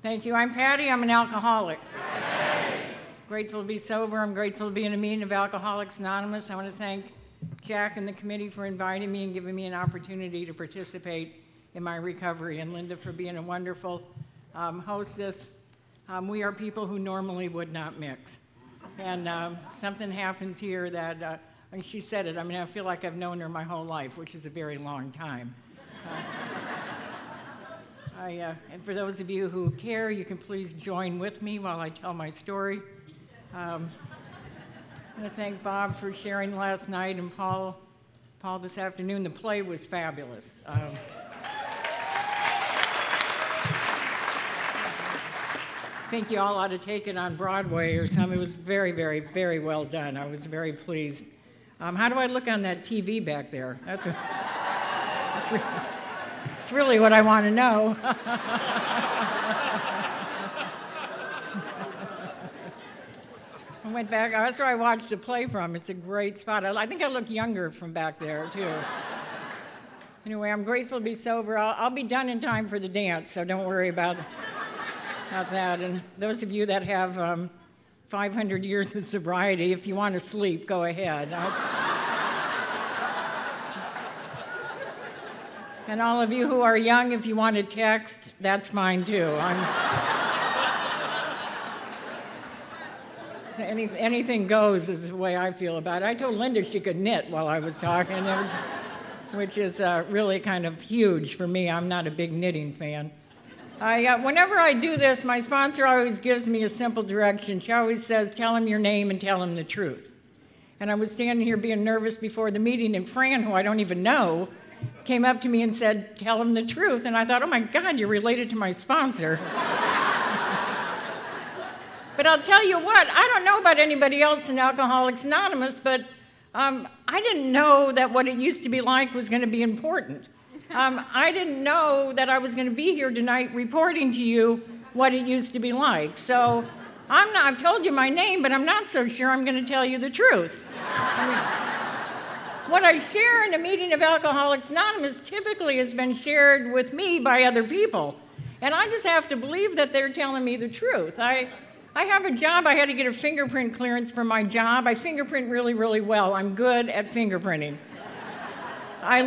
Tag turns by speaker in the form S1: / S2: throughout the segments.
S1: Thank you. I'm Patti. I'm an alcoholic. Grateful to be sober. I'm grateful to be in a meeting of Alcoholics Anonymous. I want to thank Jack and the committee for inviting me and giving me an opportunity to participate in my recovery, and Linda for being a wonderful hostess. We are people who normally would not mix. And something happens here that, and she said it, I mean, I feel like I've known her my whole life, which is a very long time. And for those of you who care, you can please join with me while I tell my story. I want to thank Bob for sharing last night, and Paul this afternoon. The play was fabulous. I think you all ought to take it on Broadway or something. It was very, very, very well done. I was very pleased. How do I look on that TV back there? That's really what I want to know. I went back. That's where I watched the play from. It's a great spot. I think I look younger from back there, too. Anyway, I'm grateful to be sober. I'll be done in time for the dance, so don't worry about that. And those of you that have 500 years of sobriety, if you want to sleep, go ahead. And all of you who are young, if you want to text, that's mine too. Anything goes is the way I feel about it. I told Linda she could knit while I was talking, which is really kind of huge for me. I'm not a big knitting fan. Whenever I do this, my sponsor always gives me a simple direction. She always says, tell him your name and tell him the truth. And I was standing here being nervous before the meeting, and Fran, who I don't even know, came up to me and said, tell him the truth. And I thought, oh my God, you're related to my sponsor. But I'll tell you what, I don't know about anybody else in Alcoholics Anonymous, but I didn't know that what it used to be like was going to be important. I didn't know that I was going to be here tonight reporting to you what it used to be like. So I've told you my name, but I'm not so sure I'm going to tell you the truth. What I share in a meeting of Alcoholics Anonymous typically has been shared with me by other people. And I just have to believe that they're telling me the truth. I have a job. I had to get a fingerprint clearance for my job. I fingerprint really, really well. I'm good at fingerprinting. I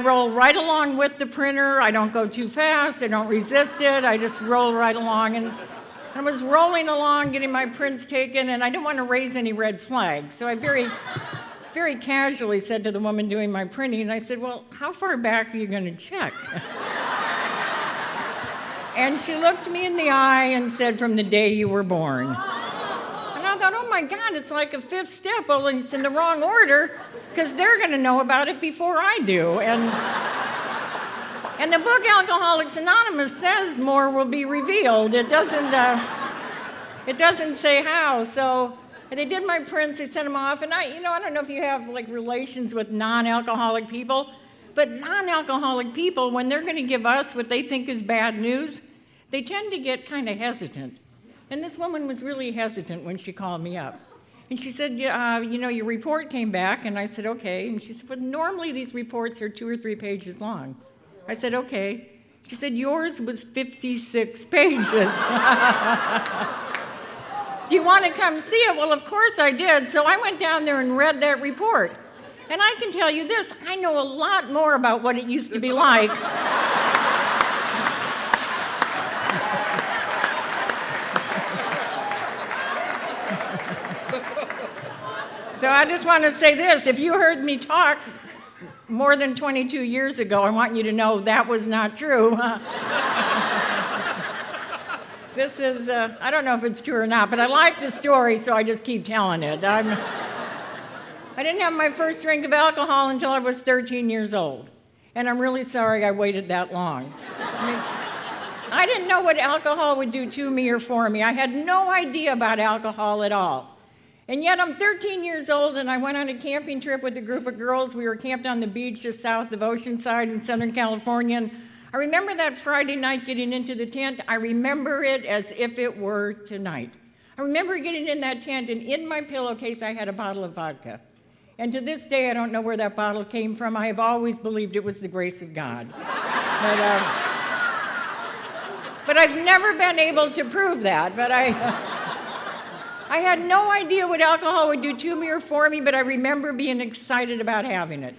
S1: roll right along with the printer. I don't go too fast. I don't resist it. I just roll right along. And I was rolling along, getting my prints taken, and I didn't want to raise any red flags. So I very casually said to the woman doing my printing, and I said, well, how far back are you going to check? And she looked me in the eye and said, from the day you were born. And I thought, oh my God, it's like a fifth step. Well, it's in the wrong order, because they're going to know about it before I do. And the book Alcoholics Anonymous says more will be revealed. It doesn't say how. So they did my prints, they sent them off, and I don't know if you have like relations with non-alcoholic people, but non-alcoholic people, when they're going to give us what they think is bad news, they tend to get kind of hesitant. And this woman was really hesitant when she called me up. And she said, your report came back, and I said, okay. And she said, but normally these reports are 2 or 3 pages long. I said, okay. She said, yours was 56 pages. Do you want to come see it? Well, of course I did. So I went down there and read that report. And I can tell you this, I know a lot more about what it used to be like. So I just want to say this, if you heard me talk more than 22 years ago, I want you to know that was not true. This is, I don't know if it's true or not, but I like the story, so I just keep telling it. I didn't have my first drink of alcohol until I was 13 years old, and I'm really sorry I waited that long. I didn't know what alcohol would do to me or for me. I had no idea about alcohol at all. And yet I'm 13 years old, and I went on a camping trip with a group of girls. We were camped on the beach just south of Oceanside in Southern California. And I remember that Friday night getting into the tent. I remember it as if it were tonight. I remember getting in that tent, and in my pillowcase I had a bottle of vodka. And to this day, I don't know where that bottle came from. I have always believed it was the grace of God. But I've never been able to prove that. But I had no idea what alcohol would do to me or for me, but I remember being excited about having it.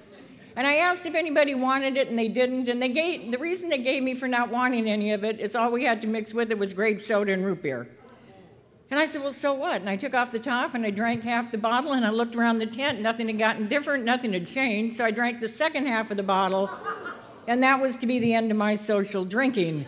S1: And I asked if anybody wanted it, and they didn't. And the reason they gave me for not wanting any of it is all we had to mix with it was grape soda and root beer. And I said, well, so what? And I took off the top, and I drank half the bottle, and I looked around the tent. Nothing had gotten different. Nothing had changed. So I drank the second half of the bottle, and that was to be the end of my social drinking.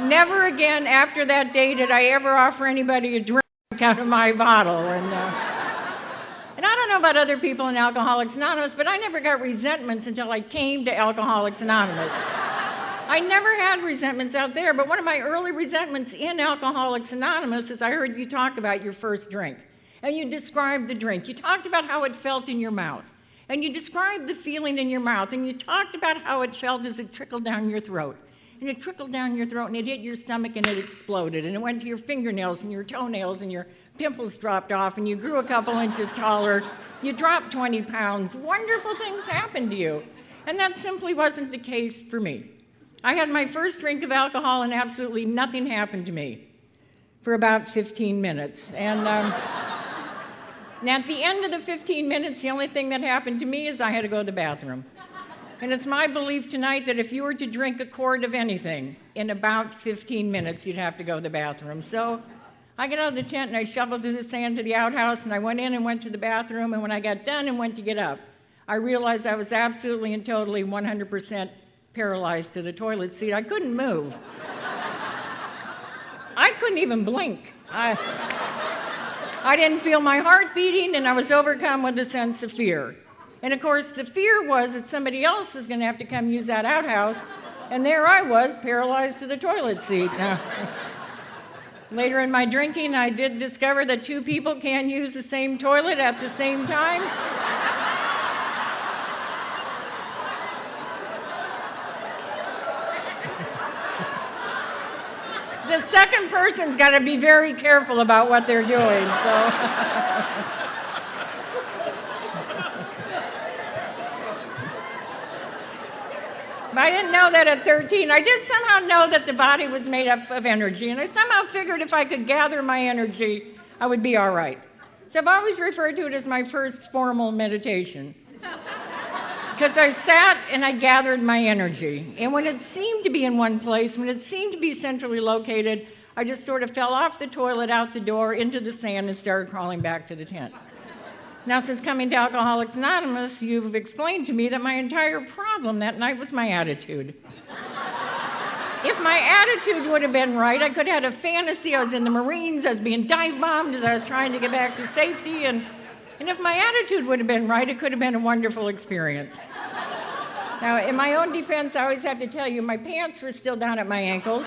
S1: Never again after that day did I ever offer anybody a drink out of my bottle. And I don't know about other people in Alcoholics Anonymous, but I never got resentments until I came to Alcoholics Anonymous. I never had resentments out there, but one of my early resentments in Alcoholics Anonymous is I heard you talk about your first drink. And you described the drink. You talked about how it felt in your mouth. And you described the feeling in your mouth. And you talked about how it felt as it trickled down your throat. And it trickled down your throat, and it hit your stomach, and it exploded. And it went to your fingernails and your toenails, and your pimples dropped off, and you grew a couple inches taller. You dropped 20 pounds. Wonderful things happened to you. And that simply wasn't the case for me. I had my first drink of alcohol, and absolutely nothing happened to me for about 15 minutes. And at the end of the 15 minutes, the only thing that happened to me is I had to go to the bathroom. And it's my belief tonight that if you were to drink a quart of anything, in about 15 minutes, you'd have to go to the bathroom. So I got out of the tent, and I shoveled through the sand to the outhouse, and I went in and went to the bathroom. And when I got done and went to get up, I realized I was absolutely and totally 100% paralyzed to the toilet seat. I couldn't move. I couldn't even blink. I didn't feel my heart beating, and I was overcome with a sense of fear. And of course, the fear was that somebody else was going to have to come use that outhouse, and there I was, paralyzed to the toilet seat. Now, later in my drinking, I did discover that two people can use the same toilet at the same time. The second person's got to be very careful about what they're doing, so. I didn't know that at 13. I did somehow know that the body was made up of energy, and I somehow figured if I could gather my energy, I would be all right. So I've always referred to it as my first formal meditation. Because I sat and I gathered my energy. And when it seemed to be in one place, when it seemed to be centrally located, I just sort of fell off the toilet, out the door, into the sand, and started crawling back to the tent. Now, since coming to Alcoholics Anonymous, you've explained to me that my entire problem that night was my attitude. If my attitude would have been right, I could have had a fantasy I was in the Marines, I was being dive bombed as I was trying to get back to safety, and if my attitude would have been right, it could have been a wonderful experience. Now, in my own defense, I always have to tell you, my pants were still down at my ankles.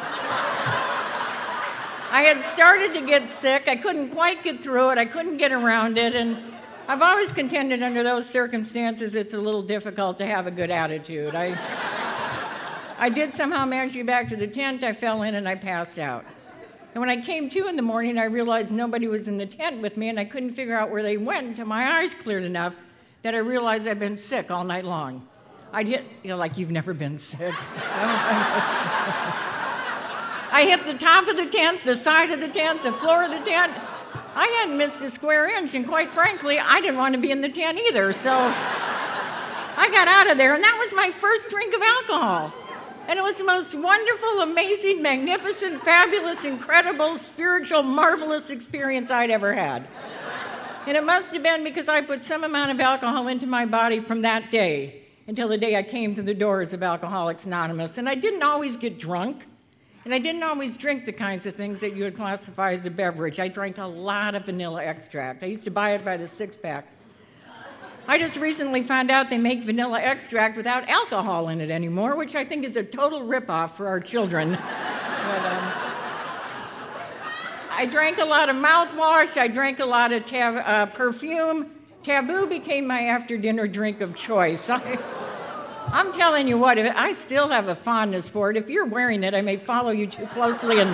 S1: I had started to get sick. I couldn't quite get through it. I couldn't get around it, and I've always contended under those circumstances it's a little difficult to have a good attitude. I did somehow manage to get back to the tent. I fell in and I passed out. And when I came to in the morning, I realized nobody was in the tent with me, and I couldn't figure out where they went until my eyes cleared enough that I realized I'd been sick all night long. I'd hit, like you've never been sick. I hit the top of the tent, the side of the tent, the floor of the tent. I hadn't missed a square inch, and quite frankly, I didn't want to be in the tent either, so I got out of there, and that was my first drink of alcohol. And it was the most wonderful, amazing, magnificent, fabulous, incredible, spiritual, marvelous experience I'd ever had. And it must have been because I put some amount of alcohol into my body from that day until the day I came to the doors of Alcoholics Anonymous. And I didn't always get drunk, and I didn't always drink the kinds of things that you would classify as a beverage. I drank a lot of vanilla extract. I used to buy it by the six-pack. I just recently found out they make vanilla extract without alcohol in it anymore, which I think is a total ripoff for our children. I drank a lot of mouthwash. I drank a lot of perfume. Taboo became my after-dinner drink of choice. I'm telling you what, I still have a fondness for it. If you're wearing it, I may follow you too closely and...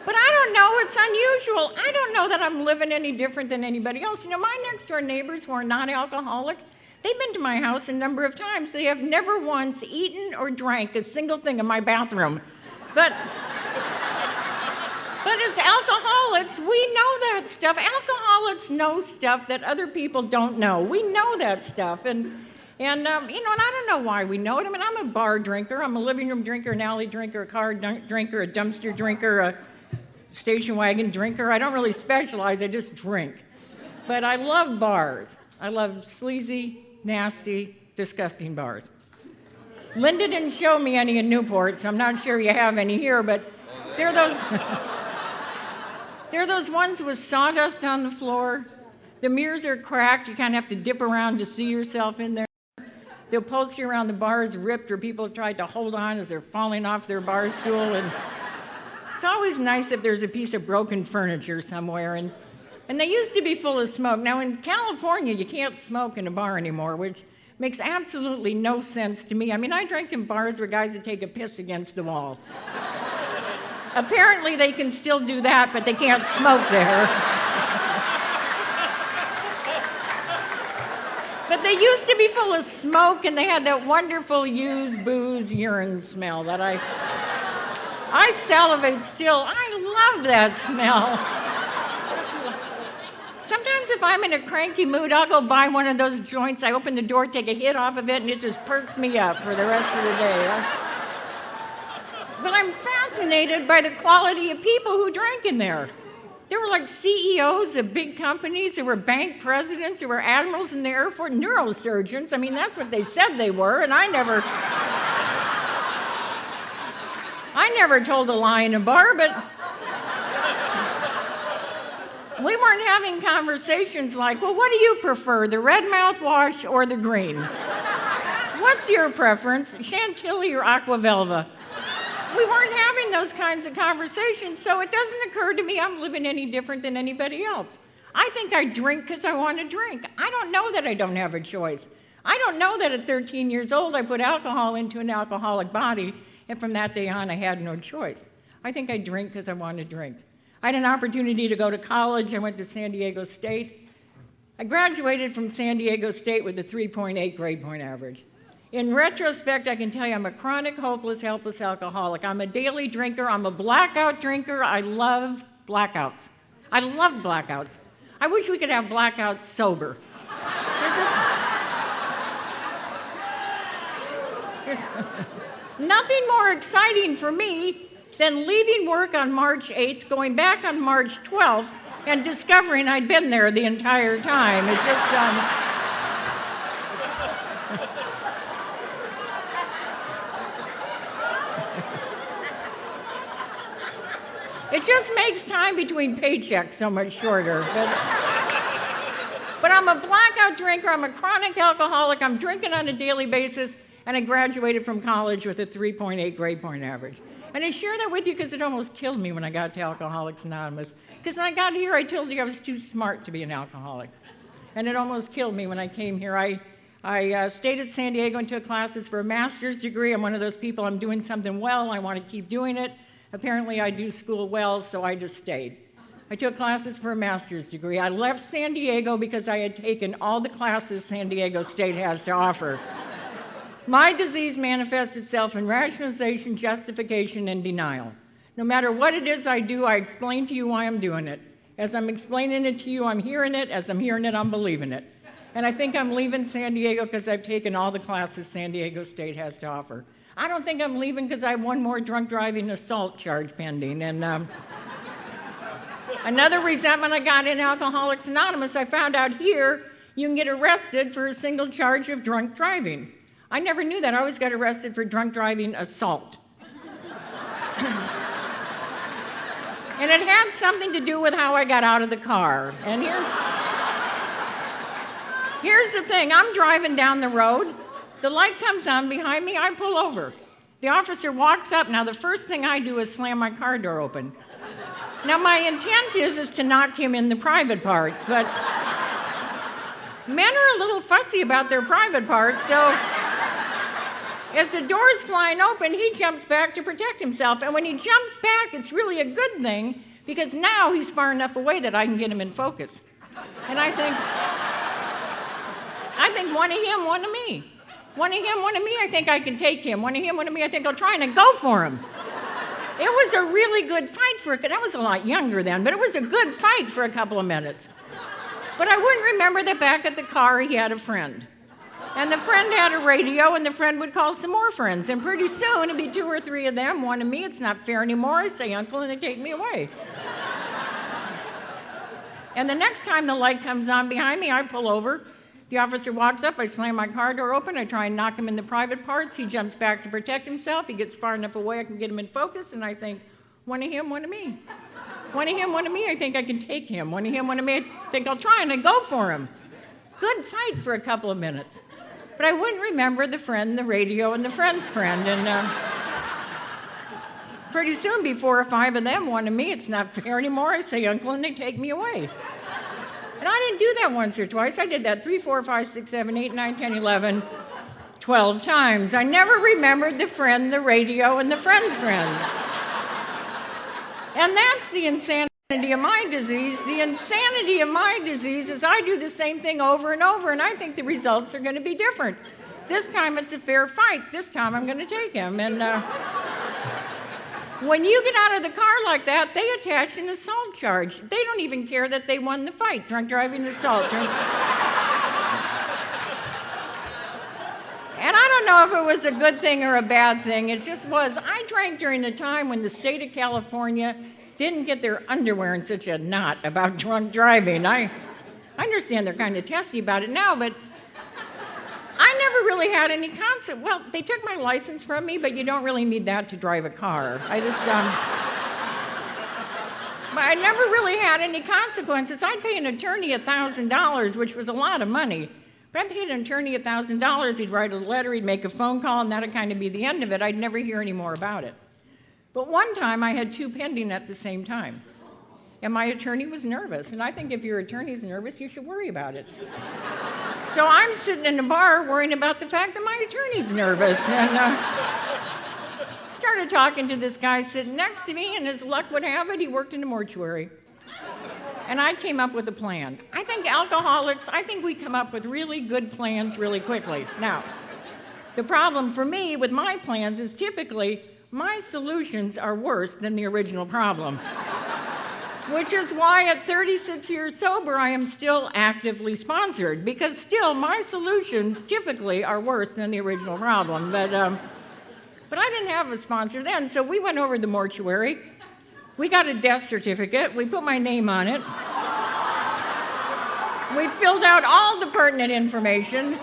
S1: But I don't know, it's unusual. I don't know that I'm living any different than anybody else. You know, my next door neighbors who are not alcoholic, they've been to my house a number of times. They have never once eaten or drank a single thing in my bathroom. But as alcoholics, we know that stuff. Alcoholics know stuff that other people don't know. We know that stuff. And I don't know why we know it. I mean, I'm a bar drinker. I'm a living room drinker, an alley drinker, a car drinker, a dumpster drinker, a station wagon drinker. I don't really specialize. I just drink. But I love bars. I love sleazy, nasty, disgusting bars. Linda didn't show me any in Newport, so I'm not sure you have any here, but they're those ones with sawdust on the floor. The mirrors are cracked. You kind of have to dip around to see yourself in there. The upholstery around the bar is ripped, or people have tried to hold on as they're falling off their bar stool. And it's always nice if there's a piece of broken furniture somewhere. And they used to be full of smoke. Now, in California, you can't smoke in a bar anymore, which makes absolutely no sense to me. I mean, I drank in bars where guys would take a piss against the wall. Apparently, they can still do that, but they can't smoke there. But they used to be full of smoke, and they had that wonderful used booze urine smell that I salivate still. I love that smell. Sometimes if I'm in a cranky mood, I'll go buy one of those joints. I open the door, take a hit off of it, and it just perks me up for the rest of the day. But I'm fascinated by the quality of people who drank in there. There were like CEOs of big companies. There were bank presidents. There were admirals in the Air Force, neurosurgeons. I mean, that's what they said they were, and I never told a lie in a bar, but we weren't having conversations like, well, what do you prefer, the red mouthwash or the green? What's your preference, Chantilly or Aqua Velva? We weren't having those kinds of conversations, so it doesn't occur to me I'm living any different than anybody else. I think I drink because I want to drink. I don't know that I don't have a choice. I don't know that at 13 years old I put alcohol into an alcoholic body, and from that day on I had no choice. I think I drink because I want to drink. I had an opportunity to go to college. I went to San Diego State. I graduated from San Diego State with a 3.8 grade point average. In retrospect, I can tell you I'm a chronic, hopeless, helpless alcoholic. I'm a daily drinker. I'm a blackout drinker. I love blackouts. I love blackouts. I wish we could have blackouts sober. There's nothing more exciting for me than leaving work on March 8th, going back on March 12th, and discovering I'd been there the entire time. It's just, it just makes time between paychecks so much shorter. But I'm a blackout drinker. I'm a chronic alcoholic. I'm drinking on a daily basis, and I graduated from college with a 3.8 grade point average. And I share that with you because it almost killed me when I got to Alcoholics Anonymous. Because when I got here, I told you I was too smart to be an alcoholic. And it almost killed me when I came here. I stayed at San Diego and took classes for a master's degree. I'm one of those people, I'm doing something well, I want to keep doing it. Apparently, I do school well, so I just stayed. I took classes for a master's degree. I left San Diego because I had taken all the classes San Diego State has to offer. My disease manifests itself in rationalization, justification, and denial. No matter what it is I do, I explain to you why I'm doing it. As I'm explaining it to you, I'm hearing it. As I'm hearing it, I'm believing it. And I think I'm leaving San Diego because I've taken all the classes San Diego State has to offer. I don't think I'm leaving because I have one more drunk driving assault charge pending. And another resentment I got in Alcoholics Anonymous, I found out here you can get arrested for a single charge of drunk driving. I never knew that. I always got arrested for drunk driving assault. And it had something to do with how I got out of the car. And here's the thing. I'm driving down the road. The light comes on behind me. I pull over. The officer walks up. Now, the first thing I do is slam my car door open. Now, my intent is to knock him in the private parts, but men are a little fussy about their private parts, so as the door's flying open, he jumps back to protect himself. And when he jumps back, it's really a good thing Because now he's far enough away that I can get him in focus. And I think one of him, one of me. One of him, one of me, I think I can take him. One of him, one of me, I think I'll try and go for him. It was a really good fight I was a lot younger then, but it was a good fight for a couple of minutes. But I wouldn't remember that back at the car he had a friend. And the friend had a radio, and the friend would call some more friends. And pretty soon it'd be 2 or 3 of them, one of me. It's not fair anymore. I say, Uncle, and they take me away. And the next time the light comes on behind me, I pull over. The officer walks up, I slam my car door open, I try and knock him in the private parts. He jumps back to protect himself. He gets far enough away I can get him in focus, and I think, one of him, one of me. One of him, one of me, I think I can take him. One of him, one of me, I think I'll try and I go for him. Good fight for a couple of minutes. But I wouldn't remember the friend, the radio, and the friend's friend. And pretty soon, be 4 or 5 of them, one of me, it's not fair anymore. I say, Uncle, and they take me away. And I didn't do that once or twice. I did that 3, 4, 5, 6, 7, 8, 9, 10, 11, 12 times. I never remembered the friend, the radio, and the friend's friend. And that's the insanity of my disease. The insanity of my disease is I do the same thing over and over, and I think the results are going to be different. This time it's a fair fight. This time I'm going to take him. And when you get out of the car like that, they attach an assault charge. They don't even care that they won the fight. Drunk driving assault. And I don't know if it was a good thing or a bad thing. It just was. I drank during the time when the state of California didn't get their underwear in such a knot about drunk driving. I understand they're kind of testy about it now, but I never really had any consequences. Well, they took my license from me, but you don't really need that to drive a car. But I never really had any consequences. I'd pay an attorney $1,000, which was a lot of money. But I'd pay an attorney $1,000. He'd write a letter, he'd make a phone call, and that'd kind of be the end of it. I'd never hear any more about it. But one time I had 2 pending at the same time. And my attorney was nervous. And I think if your attorney's nervous, you should worry about it. So I'm sitting in the bar worrying about the fact that my attorney's nervous. And started talking to this guy sitting next to me, and as luck would have it, he worked in a mortuary. And I came up with a plan. I think we come up with really good plans really quickly. Now, the problem for me with my plans is typically my solutions are worse than the original problem. Which is why at 36 years sober, I am still actively sponsored, because still my solutions typically are worse than the original problem. But I didn't have a sponsor then, so we went over to the mortuary. We got a death certificate. We put my name on it. We filled out all the pertinent information.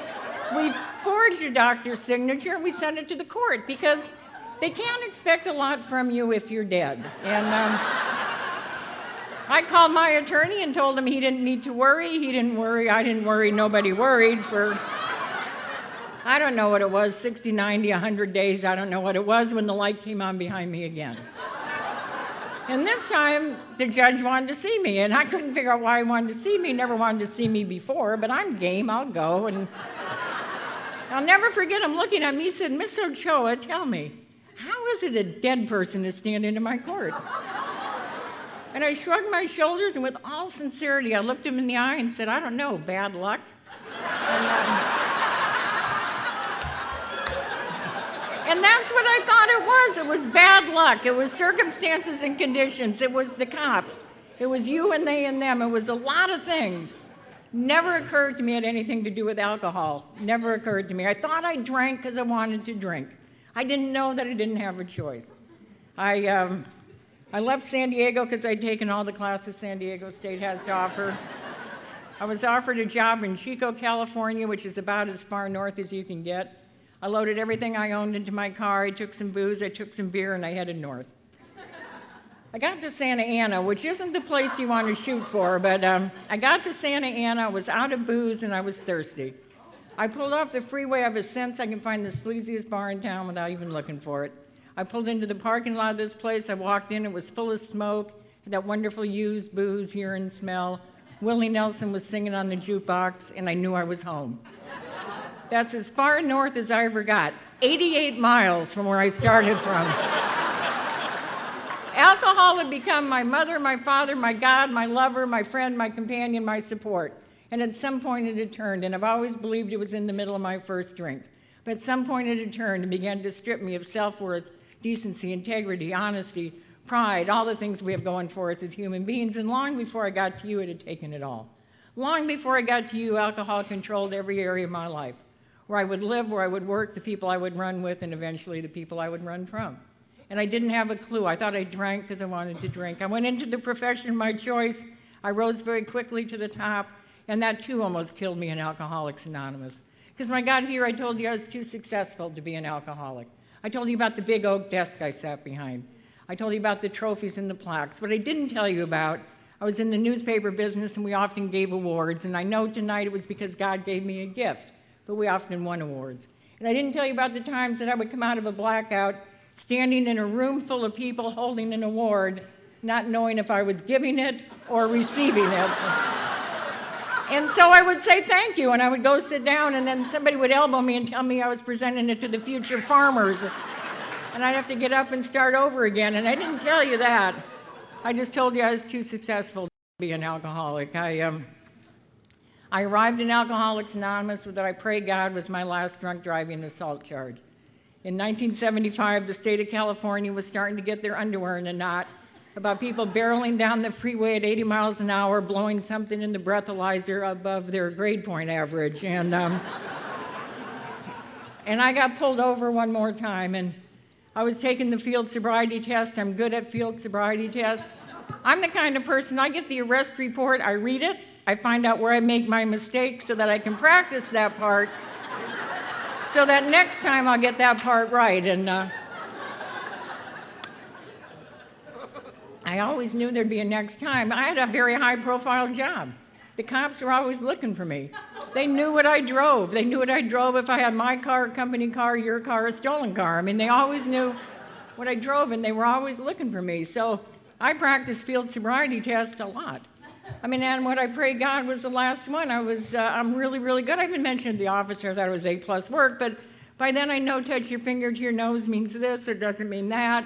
S1: We forged a doctor's signature, and we sent it to the court, because they can't expect a lot from you if you're dead. And I called my attorney and told him he didn't need to worry. He didn't worry. I didn't worry. Nobody worried for, I don't know what it was, 60, 90, 100 days. I don't know what it was when the light came on behind me again. And this time, the judge wanted to see me, and I couldn't figure out why he wanted to see me. He never wanted to see me before, but I'm game. I'll go. And I'll never forget him looking at me. He said, Miss Ochoa, tell me, how is it a dead person is standing in my court? And I shrugged my shoulders, and with all sincerity, I looked him in the eye and said, I don't know, bad luck. And that's what I thought it was. It was bad luck. It was circumstances and conditions. It was the cops. It was you and they and them. It was a lot of things. Never occurred to me it had anything to do with alcohol. Never occurred to me. I thought I drank because I wanted to drink. I didn't know that I didn't have a choice. I left San Diego because I'd taken all the classes San Diego State has to offer. I was offered a job in Chico, California, which is about as far north as you can get. I loaded everything I owned into my car. I took some booze, I took some beer, and I headed north. I got to Santa Ana, which isn't the place you want to shoot for, but I got to Santa Ana. I was out of booze, and I was thirsty. I pulled off the freeway. I have a sense I can find the sleaziest bar in town without even looking for it. I pulled into the parking lot of this place. I walked in. It was full of smoke, that wonderful used booze, urine smell. Willie Nelson was singing on the jukebox, and I knew I was home. That's as far north as I ever got, 88 miles from where I started from. Alcohol had become my mother, my father, my God, my lover, my friend, my companion, my support. And at some point it had turned, and I've always believed it was in the middle of my first drink. But at some point it had turned and began to strip me of self-worth, decency, integrity, honesty, pride, all the things we have going for us as human beings. And long before I got to you, it had taken it all. Long before I got to you, alcohol controlled every area of my life. Where I would live, where I would work, the people I would run with, and eventually the people I would run from. And I didn't have a clue. I thought I drank because I wanted to drink. I went into the profession of my choice. I rose very quickly to the top, and that too almost killed me in Alcoholics Anonymous. Because when I got here, I told you I was too successful to be an alcoholic. I told you about the big oak desk I sat behind. I told you about the trophies and the plaques. What I didn't tell you about, I was in the newspaper business and we often gave awards, and I know tonight it was because God gave me a gift, but we often won awards. And I didn't tell you about the times that I would come out of a blackout, standing in a room full of people holding an award, not knowing if I was giving it or receiving it. And so I would say thank you, and I would go sit down, and then somebody would elbow me and tell me I was presenting it to the future farmers. And I'd have to get up and start over again, and I didn't tell you that. I just told you I was too successful to be an alcoholic. I arrived in Alcoholics Anonymous with what I pray God was my last drunk driving assault charge. In 1975, the state of California was starting to get their underwear in a knot about people barreling down the freeway at 80 miles an hour, blowing something in the breathalyzer above their grade point average. And I got pulled over one more time, and I was taking the field sobriety test. I'm good at field sobriety tests. I'm the kind of person, I get the arrest report, I read it, I find out where I make my mistakes so that I can practice that part, so that next time I'll get that part right. And I always knew there'd be a next time. I had a very high-profile job. The cops were always looking for me. They knew what I drove. They knew what I drove if I had my car, a company car, your car, a stolen car. I mean, they always knew what I drove, and they were always looking for me. So I practiced field sobriety tests a lot. I mean, and what I prayed God was the last one. I'm really, really good. I even mentioned to the officer that I was A+ work, but by then I know touch your finger to your nose means this or doesn't mean that.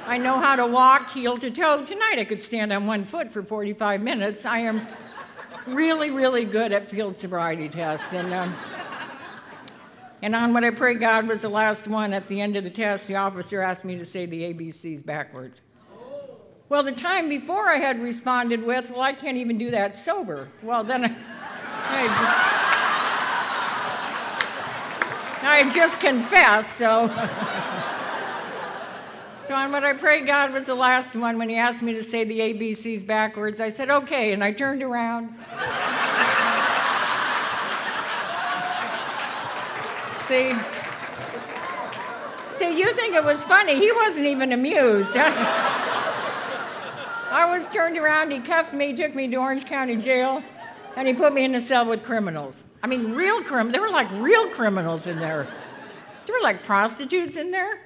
S1: I know how to walk heel to toe. Tonight I could stand on one foot for 45 minutes. I am really, really good at field sobriety tests. And on what I prayed God was the last one, at the end of the test, the officer asked me to say the ABCs backwards. Well, the time before I had responded with, well, I can't even do that sober. Well, then I had just confessed, so. So on what I prayed God was the last one, when he asked me to say the ABCs backwards, I said, okay, and I turned around. See, you think it was funny. He wasn't even amused. I was turned around, he cuffed me, took me to Orange County Jail, and he put me in a cell with criminals. I mean, real criminals. There were like real criminals in there. There were like prostitutes in there,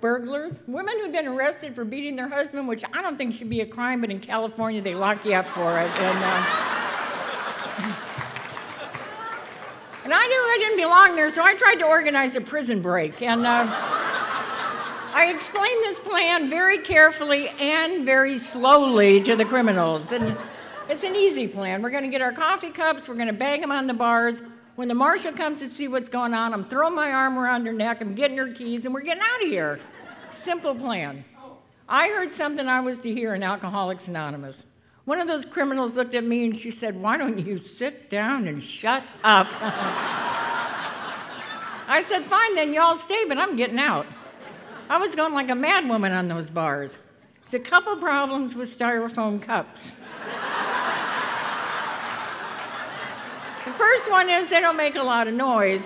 S1: burglars, women who'd been arrested for beating their husband, which I don't think should be a crime, but in California they lock you up for it. And I knew I didn't belong there, so I tried to organize a prison break. And I explained this plan very carefully and very slowly to the criminals. And it's an easy plan. We're going to get our coffee cups, we're going to bang them on the bars. When the marshal comes to see what's going on, I'm throwing my arm around her neck, I'm getting her keys, and we're getting out of here. Simple plan. I heard something I was to hear in Alcoholics Anonymous. One of those criminals looked at me and she said, why don't you sit down and shut up? I said, fine, then y'all stay, but I'm getting out. I was going like a madwoman on those bars. There's a couple problems with styrofoam cups. The first one is they don't make a lot of noise.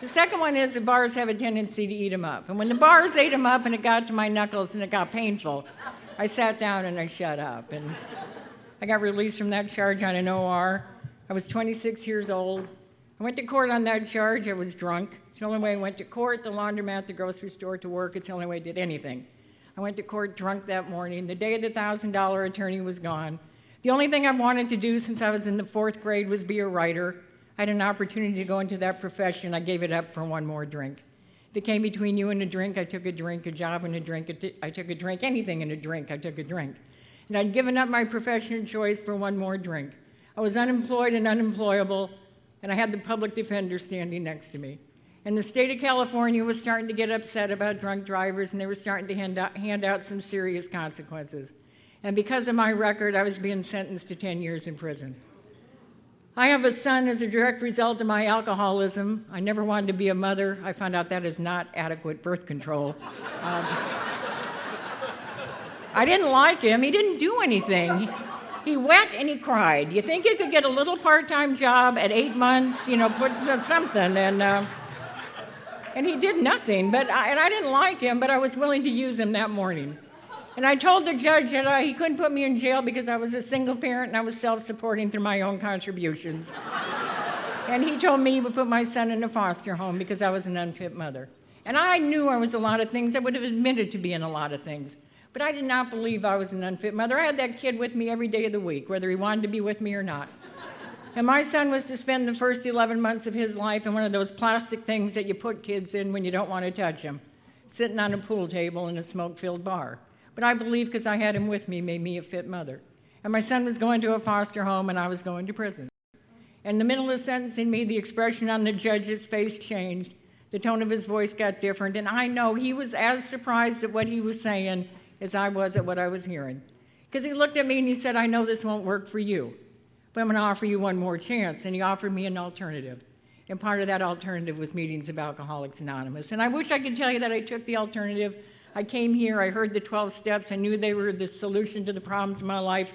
S1: The second one is the bars have a tendency to eat them up. And when the bars ate them up and it got to my knuckles and it got painful, I sat down and I shut up. And I got released from that charge on an OR. I was 26 years old. I went to court on that charge. I was drunk. It's the only way I went to court, the laundromat, the grocery store, to work. It's the only way I did anything. I went to court drunk that morning. The day of the $1,000 attorney was gone. The only thing I wanted to do since I was in the 4th grade was be a writer. I had an opportunity to go into that profession. I gave it up for one more drink. If it came between you and a drink, I took a drink, a job and a drink, I took a drink, anything and a drink, I took a drink. And I'd given up my profession of choice for one more drink. I was unemployed and unemployable, and I had the public defender standing next to me. And the state of California was starting to get upset about drunk drivers, and they were starting to hand out some serious consequences. And because of my record, I was being sentenced to 10 years in prison. I have a son as a direct result of my alcoholism. I never wanted to be a mother. I found out that is not adequate birth control. I didn't like him. He didn't do anything. He wept and he cried. You think you could get a little part-time job at 8 months, put something, and he did nothing. I didn't like him, but I was willing to use him that morning. And I told the judge that he couldn't put me in jail because I was a single parent and I was self-supporting through my own contributions. And he told me he would put my son in a foster home because I was an unfit mother. And I knew I was a lot of things. I would have admitted to being a lot of things. But I did not believe I was an unfit mother. I had that kid with me every day of the week, whether he wanted to be with me or not. And my son was to spend the first 11 months of his life in one of those plastic things that you put kids in when you don't want to touch them, sitting on a pool table in a smoke-filled bar. But I believe because I had him with me made me a fit mother. And my son was going to a foster home and I was going to prison. In the middle of sentencing me, the expression on the judge's face changed. The tone of his voice got different. And I know he was as surprised at what he was saying as I was at what I was hearing. Because he looked at me and he said, I know this won't work for you, but I'm going to offer you one more chance. And he offered me an alternative. And part of that alternative was meetings of Alcoholics Anonymous. And I wish I could tell you that I took the alternative. I came here, I heard the 12 steps, I knew they were the solution to the problems of my life,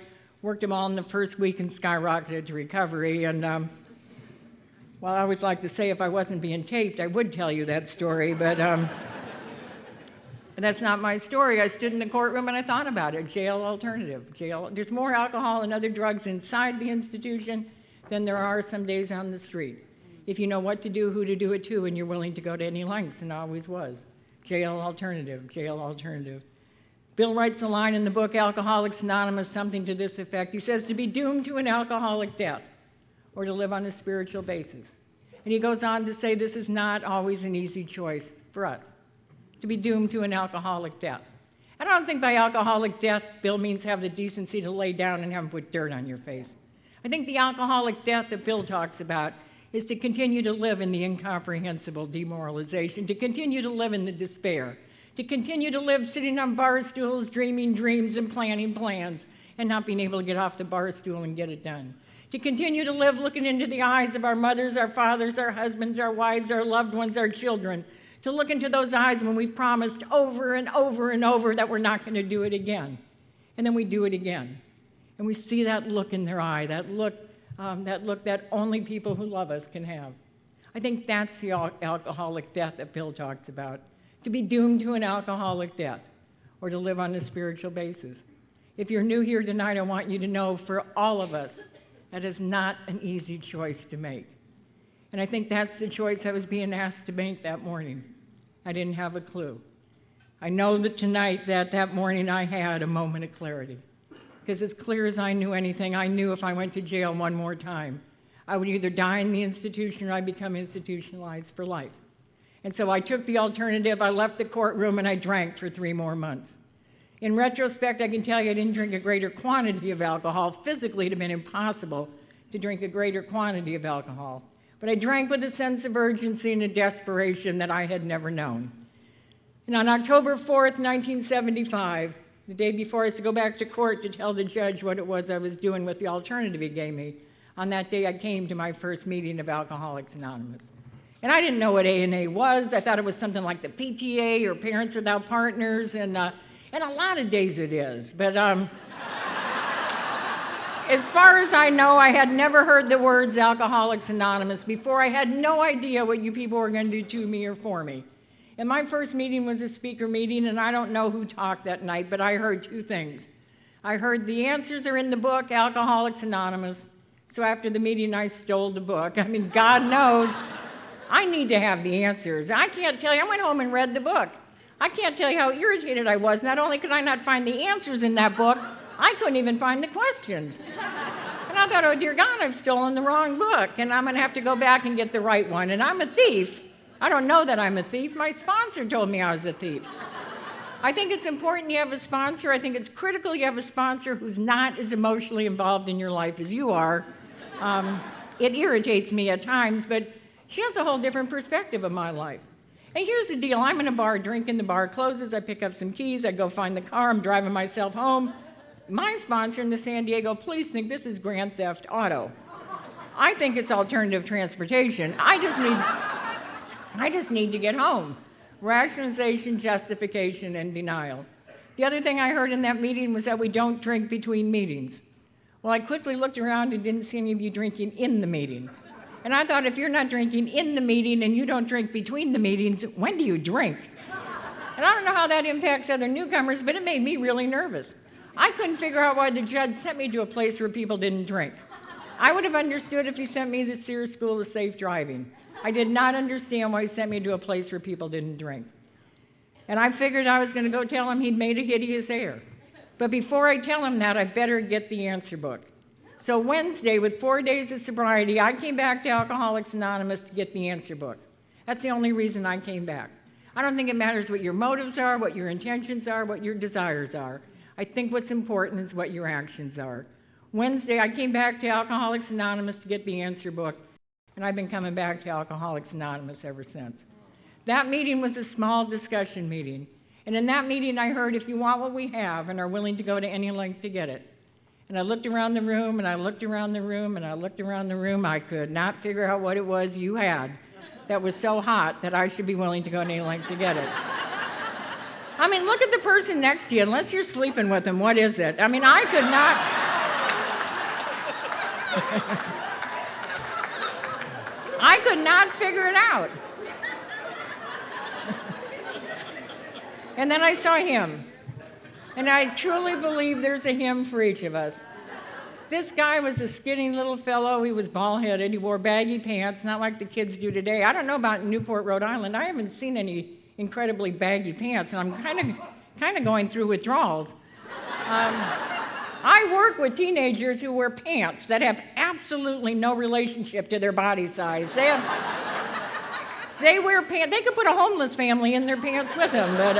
S1: worked them all in the first week and skyrocketed to recovery. And well, I always like to say if I wasn't being taped, I would tell you that story, but that's not my story. I stood in the courtroom and I thought about it. Jail alternative. Jail. There's more alcohol and other drugs inside the institution than there are some days on the street. If you know what to do, who to do it to, and you're willing to go to any lengths, and always was. Jail alternative, jail alternative. Bill writes a line in the book, Alcoholics Anonymous, something to this effect. He says, to be doomed to an alcoholic death or to live on a spiritual basis. And he goes on to say this is not always an easy choice for us, to be doomed to an alcoholic death. I don't think by alcoholic death, Bill means have the decency to lay down and have him put dirt on your face. I think the alcoholic death that Bill talks about is to continue to live in the incomprehensible demoralization, to continue to live in the despair, to continue to live sitting on bar stools, dreaming dreams and planning plans, and not being able to get off the bar stool and get it done. To continue to live looking into the eyes of our mothers, our fathers, our husbands, our wives, our loved ones, our children, to look into those eyes when we promised over and over and over that we're not going to do it again. And then we do it again. And we see that look in their eye, that look that only people who love us can have. I think that's the alcoholic death that Bill talks about, to be doomed to an alcoholic death or to live on a spiritual basis. If you're new here tonight, I want you to know for all of us, that is not an easy choice to make. And I think that's the choice I was being asked to make that morning. I didn't have a clue. I know that tonight, that morning, I had a moment of clarity. Because as clear as I knew anything, I knew if I went to jail one more time, I would either die in the institution or I'd become institutionalized for life. And so I took the alternative. I left the courtroom and I drank for 3 more months. In retrospect, I can tell you I didn't drink a greater quantity of alcohol. Physically, it would have been impossible to drink a greater quantity of alcohol. But I drank with a sense of urgency and a desperation that I had never known. And on October 4th, 1975, the day before I was to go back to court to tell the judge what it was I was doing with the alternative he gave me, on that day I came to my first meeting of Alcoholics Anonymous. And I didn't know what A&A was. I thought it was something like the PTA or Parents Without Partners, and a lot of days it is. But as far as I know, I had never heard the words Alcoholics Anonymous before. I had no idea what you people were going to do to me or for me. And my first meeting was a speaker meeting, and I don't know who talked that night, but I heard 2 things. I heard the answers are in the book, Alcoholics Anonymous. So after the meeting, I stole the book. I mean, God knows I need to have the answers. I can't tell you, I went home and read the book. I can't tell you how irritated I was. Not only could I not find the answers in that book, I couldn't even find the questions. And I thought, oh, dear God, I've stolen the wrong book, and I'm going to have to go back and get the right one. And I'm a thief. I don't know that I'm a thief. My sponsor told me I was a thief. I think it's important you have a sponsor. I think it's critical you have a sponsor who's not as emotionally involved in your life as you are. It irritates me at times, but she has a whole different perspective of my life. And here's the deal. I'm in a bar drinking. The bar closes. I pick up some keys. I go find the car. I'm driving myself home. My sponsor in the San Diego police think this is grand theft auto. I think it's alternative transportation. I just need to get home. Rationalization, justification, and denial. The other thing I heard in that meeting was that we don't drink between meetings. Well, I quickly looked around and didn't see any of you drinking in the meeting. And I thought, if you're not drinking in the meeting and you don't drink between the meetings, when do you drink? And I don't know how that impacts other newcomers, but it made me really nervous. I couldn't figure out why the judge sent me to a place where people didn't drink. I would have understood if he sent me to the Sears School of Safe Driving. I did not understand why he sent me to a place where people didn't drink. And I figured I was going to go tell him he'd made a hideous error. But before I tell him that, I better get the answer book. So Wednesday, with 4 days of sobriety, I came back to Alcoholics Anonymous to get the answer book. That's the only reason I came back. I don't think it matters what your motives are, what your intentions are, what your desires are. I think what's important is what your actions are. Wednesday, I came back to Alcoholics Anonymous to get the answer book, and I've been coming back to Alcoholics Anonymous ever since. That meeting was a small discussion meeting, and in that meeting I heard, if you want what we have and are willing to go to any length to get it. And I looked around the room, and I looked around the room, and I looked around the room. I could not figure out what it was you had that was so hot that I should be willing to go to any length to get it. I mean, look at the person next to you, unless you're sleeping with them, what is it? I mean, I could not... I could not figure it out. And then I saw him. And I truly believe there's a hymn for each of us. This guy was a skinny little fellow. He was bald-headed. He wore baggy pants, not like the kids do today. I don't know about Newport, Rhode Island. I haven't seen any incredibly baggy pants, and I'm kind of going through withdrawals. I work with teenagers who wear pants that have absolutely no relationship to their body size. They wear pants. They could put a homeless family in their pants with them, but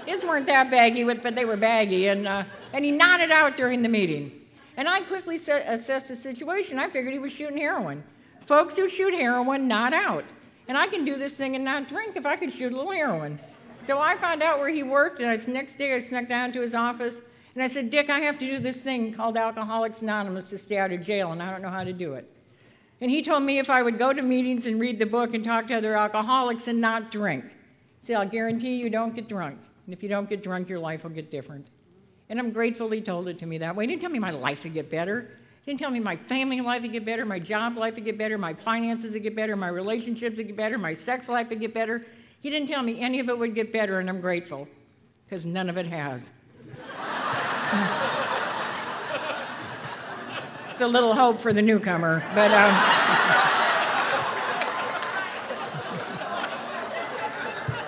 S1: his weren't that baggy, but they were baggy, and he nodded out during the meeting. And I quickly assessed the situation. I figured he was shooting heroin. Folks who shoot heroin nod out. And I can do this thing and not drink if I could shoot a little heroin. So I found out where he worked, and next day I snuck down to his office, and I said, Dick, I have to do this thing called Alcoholics Anonymous to stay out of jail, and I don't know how to do it. And he told me if I would go to meetings and read the book and talk to other alcoholics and not drink. See, I'll guarantee you don't get drunk. And if you don't get drunk, your life will get different. And I'm grateful he told it to me that way. He didn't tell me my life would get better. He didn't tell me my family life would get better, my job life would get better, my finances would get better, my relationships would get better, my sex life would get better. He didn't tell me any of it would get better, and I'm grateful, because none of it has. It's a little hope for the newcomer, but...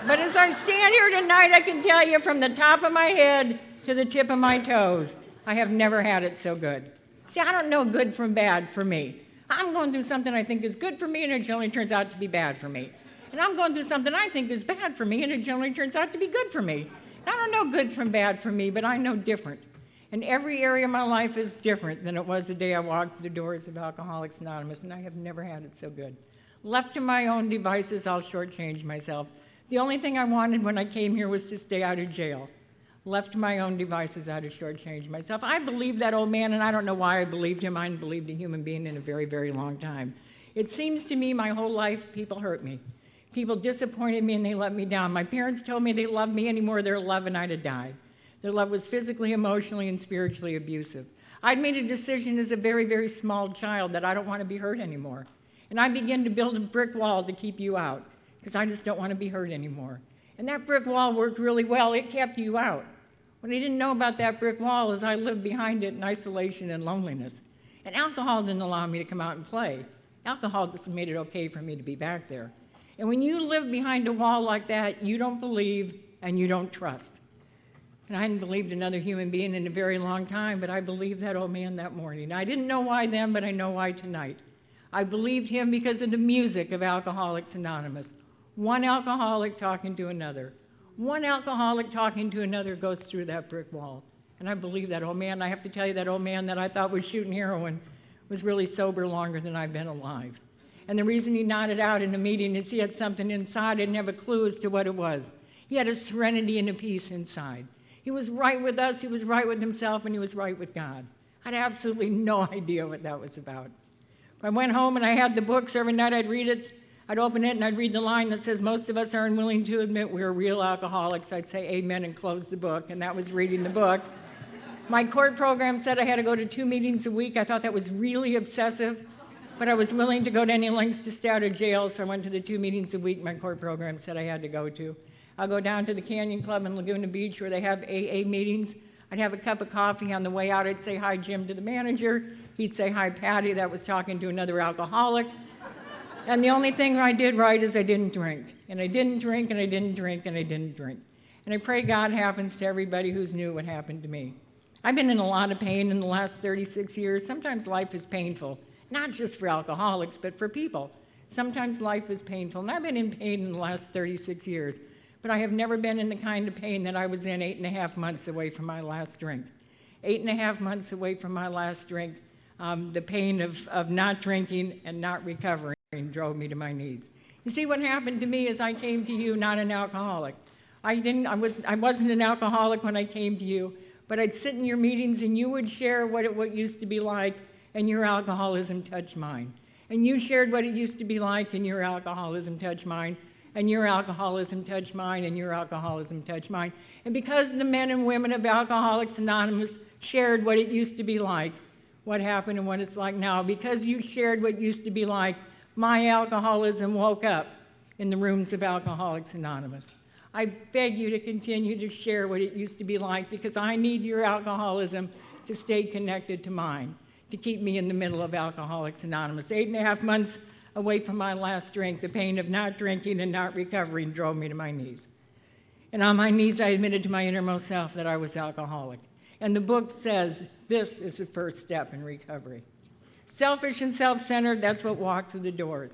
S1: But as I stand here tonight, I can tell you from the top of my head to the tip of my toes, I have never had it so good. See, I don't know good from bad for me. I'm going through something I think is good for me, and it generally turns out to be bad for me. And I'm going through something I think is bad for me, and it generally turns out to be good for me. And I don't know good from bad for me, but I know different. And every area of my life is different than it was the day I walked through the doors of Alcoholics Anonymous, and I have never had it so good. Left to my own devices, I'll shortchange myself. The only thing I wanted when I came here was to stay out of jail. Left to my own devices, I'd have shortchanged myself. I believed that old man, and I don't know why I believed him. I hadn't believed a human being in a very, very long time. It seems to me my whole life people hurt me. People disappointed me and they let me down. My parents told me they loved me anymore. Their love and I'd have died. Their love was physically, emotionally, and spiritually abusive. I'd made a decision as a very, very small child that I don't want to be hurt anymore. And I began to build a brick wall to keep you out, because I just don't want to be hurt anymore. And that brick wall worked really well. It kept you out. What I didn't know about that brick wall is I lived behind it in isolation and loneliness. And alcohol didn't allow me to come out and play. Alcohol just made it okay for me to be back there. And when you live behind a wall like that, you don't believe and you don't trust. And I hadn't believed another human being in a very long time, but I believed that old man that morning. I didn't know why then, but I know why tonight. I believed him because of the music of Alcoholics Anonymous. One alcoholic talking to another. One alcoholic talking to another goes through that brick wall. And I believe that old man. I have to tell you, that old man that I thought was shooting heroin was really sober longer than I've been alive. And the reason he nodded out in the meeting is he had something inside. I didn't have a clue as to what it was. He had a serenity and a peace inside. He was right with us, he was right with himself, and he was right with God. I had absolutely no idea what that was about. I went home and I had the books. Every night I'd read it. I'd open it and I'd read the line that says, most of us are unwilling to admit we're real alcoholics. I'd say amen and close the book, and that was reading the book. My court program said I had to go to 2 meetings a week. I thought that was really obsessive, but I was willing to go to any lengths to stay out of jail, so I went to the 2 meetings a week my court program said I had to go to. I'll go down to the Canyon Club in Laguna Beach where they have AA meetings. I'd have a cup of coffee. On the way out, I'd say hi, Jim, to the manager. He'd say hi, Patti. That was talking to another alcoholic. And the only thing I did right is I didn't drink. And I didn't drink, and I didn't drink, and I didn't drink. And I pray God happens to everybody who's new what happened to me. I've been in a lot of pain in the last 36 years. Sometimes life is painful, not just for alcoholics, but for people. Sometimes life is painful. And I've been in pain in the last 36 years. But I have never been in the kind of pain that I was in 8.5 months away from my last drink. 8.5 months away from my last drink, the pain of not drinking and not recovering drove me to my knees. You see, what happened to me is I came to you not an alcoholic. I wasn't an alcoholic when I came to you, but I'd sit in your meetings and you would share what it used to be like, and your alcoholism touched mine. And you shared what it used to be like, and your alcoholism touched mine. And your alcoholism touched mine, and your alcoholism touched mine. And because the men and women of Alcoholics Anonymous shared what it used to be like, what happened and what it's like now, because you shared what used to be like, my alcoholism woke up in the rooms of Alcoholics Anonymous. I beg you to continue to share what it used to be like, because I need your alcoholism to stay connected to mine, to keep me in the middle of Alcoholics Anonymous. 8.5 months away from my last drink, the pain of not drinking and not recovering drove me to my knees. And on my knees, I admitted to my innermost self that I was alcoholic. And the book says this is the first step in recovery. Selfish and self-centered, that's what walked through the doors.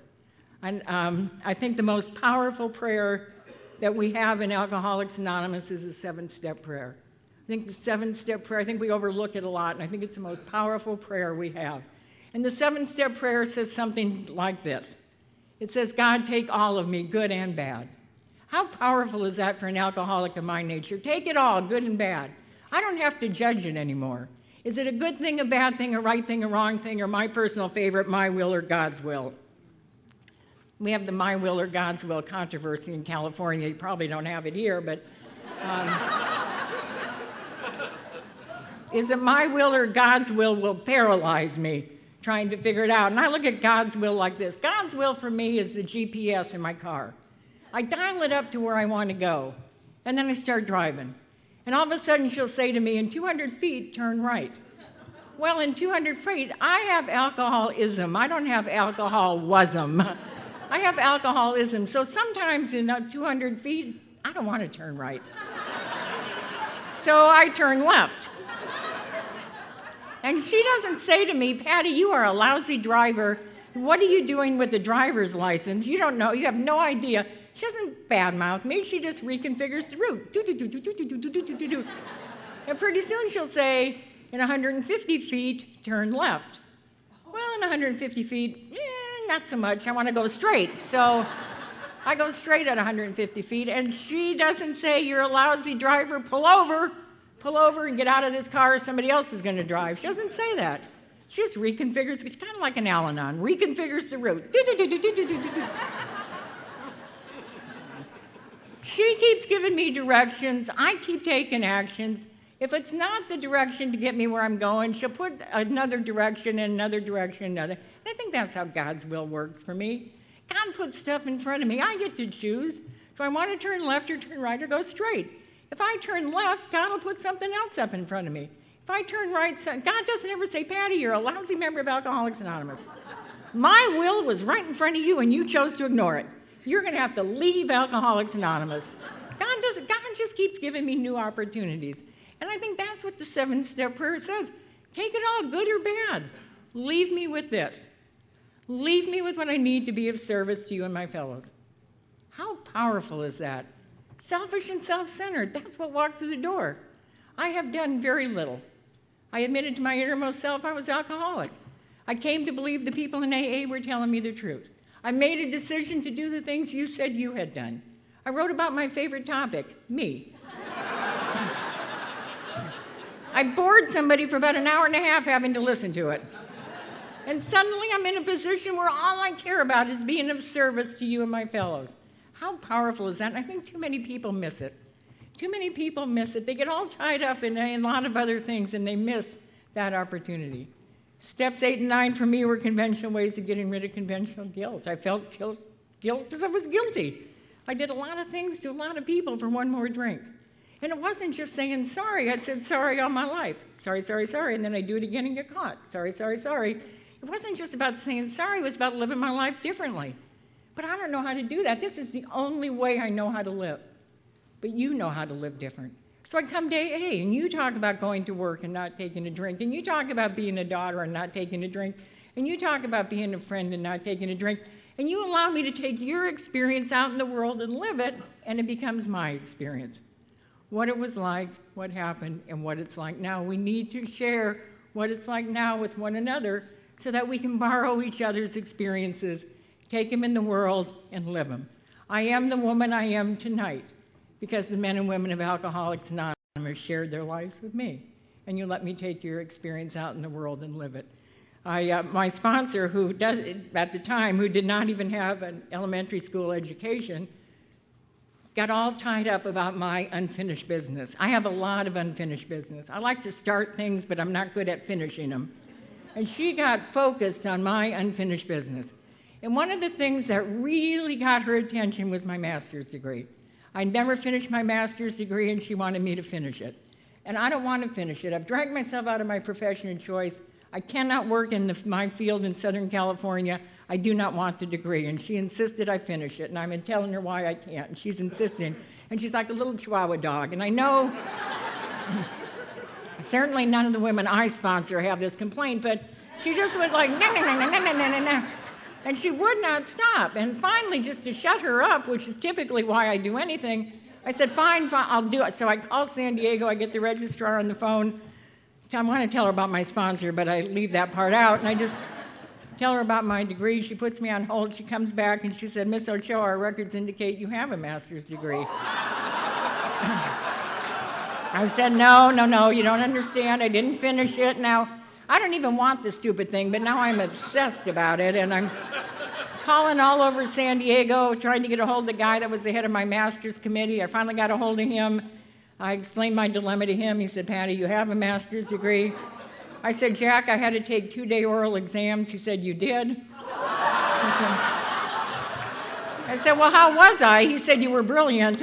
S1: And I think the most powerful prayer that we have in Alcoholics Anonymous is the 7-step prayer. I think the 7-step prayer, I think we overlook it a lot, and I think it's the most powerful prayer we have. And the 7-step prayer says something like this. It says, God, take all of me, good and bad. How powerful is that for an alcoholic of my nature? Take it all, good and bad. I don't have to judge it anymore. Is it a good thing, a bad thing, a right thing, a wrong thing, or my personal favorite, my will or God's will? We have the my will or God's will controversy in California. You probably don't have it here, but is it my will or God's will paralyze me trying to figure it out? And I look at God's will like this. God's will for me is the GPS in my car. I dial it up to where I want to go, and then I start driving. And all of a sudden she'll say to me, in 200 feet, turn right. Well, in 200 feet, I have alcoholism. I don't have alcoholism. I have alcoholism. So sometimes in 200 feet, I don't want to turn right. So I turn left. And she doesn't say to me, Patti, you are a lousy driver. What are you doing with the driver's license? You don't know. You have no idea. She doesn't badmouth me. She just reconfigures the route. And pretty soon she'll say, in 150 feet, turn left. Well, in 150 feet, not so much. I want to go straight. So I go straight at 150 feet. And she doesn't say, you're a lousy driver, pull over and get out of this car or somebody else is going to drive. She doesn't say that. She just reconfigures. It's kind of like an Al-Anon. Reconfigures the route. She keeps giving me directions. I keep taking actions. If it's not the direction to get me where I'm going, she'll put another direction and another direction and another. And I think that's how God's will works for me. God puts stuff in front of me. I get to choose. If I want to turn left or turn right or go straight. If I turn left, God will put something else up in front of me. If I turn right, God doesn't ever say, Patti, you're a lousy member of Alcoholics Anonymous. My will was right in front of you and you chose to ignore it. You're going to have to leave Alcoholics Anonymous. God just keeps giving me new opportunities. And I think that's what the 7-step prayer says. Take it all, good or bad. Leave me with this. Leave me with what I need to be of service to you and my fellows. How powerful is that? Selfish and self-centered, that's what walked through the door. I have done very little. I admitted to my innermost self I was alcoholic. I came to believe the people in AA were telling me the truth. I made a decision to do the things you said you had done. I wrote about my favorite topic, me. I bored somebody for about an hour and a half having to listen to it. And suddenly I'm in a position where all I care about is being of service to you and my fellows. How powerful is that? And I think too many people miss it. Too many people miss it. They get all tied up in a lot of other things and they miss that opportunity. Steps 8 and 9 for me were conventional ways of getting rid of conventional guilt. I felt guilt because I was guilty. I did a lot of things to a lot of people for one more drink. And it wasn't just saying sorry. I'd said sorry all my life. Sorry, sorry, sorry. And then I'd do it again and get caught. Sorry, sorry, sorry. It wasn't just about saying sorry. It was about living my life differently. But I don't know how to do that. This is the only way I know how to live. But you know how to live different. So I come to AA, and you talk about going to work and not taking a drink, and you talk about being a daughter and not taking a drink, and you talk about being a friend and not taking a drink, and you allow me to take your experience out in the world and live it, and it becomes my experience. What it was like, what happened, and what it's like now. We need to share what it's like now with one another so that we can borrow each other's experiences, take them in the world, and live them. I am the woman I am tonight because the men and women of Alcoholics Anonymous shared their lives with me, and you let me take your experience out in the world and live it. My sponsor, who at the time, who did not even have an elementary school education, got all tied up about my unfinished business. I have a lot of unfinished business. I like to start things, but I'm not good at finishing them. And she got focused on my unfinished business. And one of the things that really got her attention was my master's degree. I never finished my master's degree, and she wanted me to finish it. And I don't want to finish it. I've dragged myself out of my profession of choice. I cannot work in my field in Southern California. I do not want the degree. And she insisted I finish it, and I'm telling her why I can't. And she's insisting. And she's like a little Chihuahua dog. And I know certainly none of the women I sponsor have this complaint, but she just was like, no, no, no, no, no, no, no, no. And she would not stop. And finally, just to shut her up, which is typically why I do anything, I said, fine, I'll do it. So I called San Diego. I get the registrar on the phone. I want to tell her about my sponsor, but I leave that part out. And I just tell her about my degree. She puts me on hold. She comes back, and she said, Miss Ochoa, our records indicate you have a master's degree. I said, no, no, no, you don't understand. I didn't finish it. Now, I don't even want the stupid thing, but now I'm obsessed about it, and I'm calling all over San Diego, trying to get a hold of the guy that was the head of my master's committee. I finally got a hold of him. I explained my dilemma to him. He said, Patti, you have a master's degree. I said, Jack, I had to take 2-day oral exams. He said, you did? I said, well, how was I? He said, you were brilliant.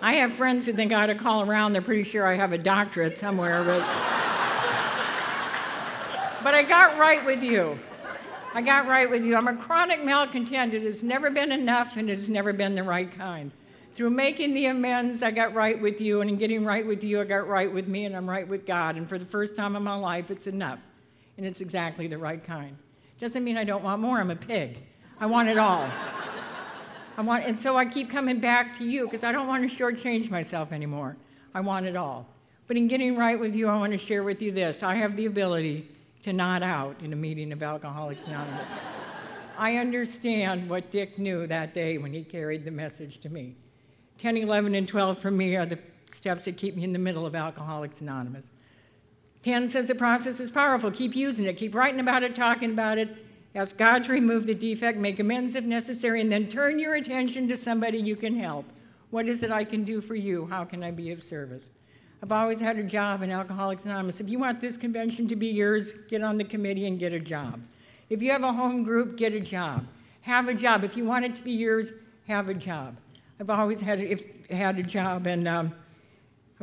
S1: I have friends who think I ought to call around. They're pretty sure I have a doctorate somewhere. But I got right with you. I got right with you. I'm a chronic malcontent. It has never been enough, and it has never been the right kind. Through making the amends, I got right with you, and in getting right with you, I got right with me, and I'm right with God. And for the first time in my life, it's enough, and it's exactly the right kind. Doesn't mean I don't want more. I'm a pig. I want it all. And so I keep coming back to you because I don't want to shortchange myself anymore. I want it all. But in getting right with you, I want to share with you this. I have the ability to nod out in a meeting of Alcoholics Anonymous. I understand what Dick knew that day when he carried the message to me. 10, 11, and 12 for me are the steps that keep me in the middle of Alcoholics Anonymous. 10 says the process is powerful. Keep using it. Keep writing about it, talking about it. Ask God to remove the defect, make amends if necessary, and then turn your attention to somebody you can help. What is it I can do for you? How can I be of service? I've always had a job in Alcoholics Anonymous. If you want this convention to be yours, get on the committee and get a job. If you have a home group, get a job. Have a job. If you want it to be yours, have a job. I've always had a job, and I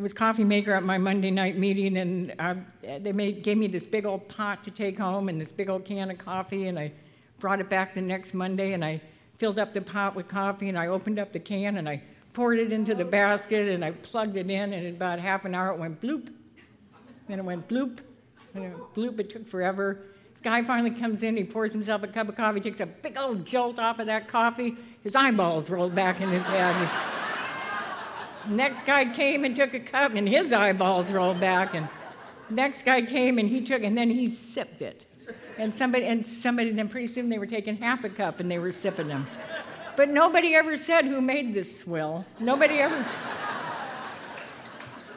S1: was coffee maker at my Monday night meeting, and they gave me this big old pot to take home and this big old can of coffee, and I brought it back the next Monday, and I filled up the pot with coffee, and I opened up the can, and I poured it into the basket, and I plugged it in, and in about half an hour it went bloop. Then it went bloop, and it went bloop. It took forever. This guy finally comes in. He pours himself a cup of coffee, takes a big old jolt off of that coffee. His eyeballs rolled back in his head. Next guy came and took a cup, and his eyeballs rolled back. And next guy came and he took, and then he sipped it. And somebody, then pretty soon they were taking half a cup and they were sipping them. But nobody ever said who made this swill. Nobody ever.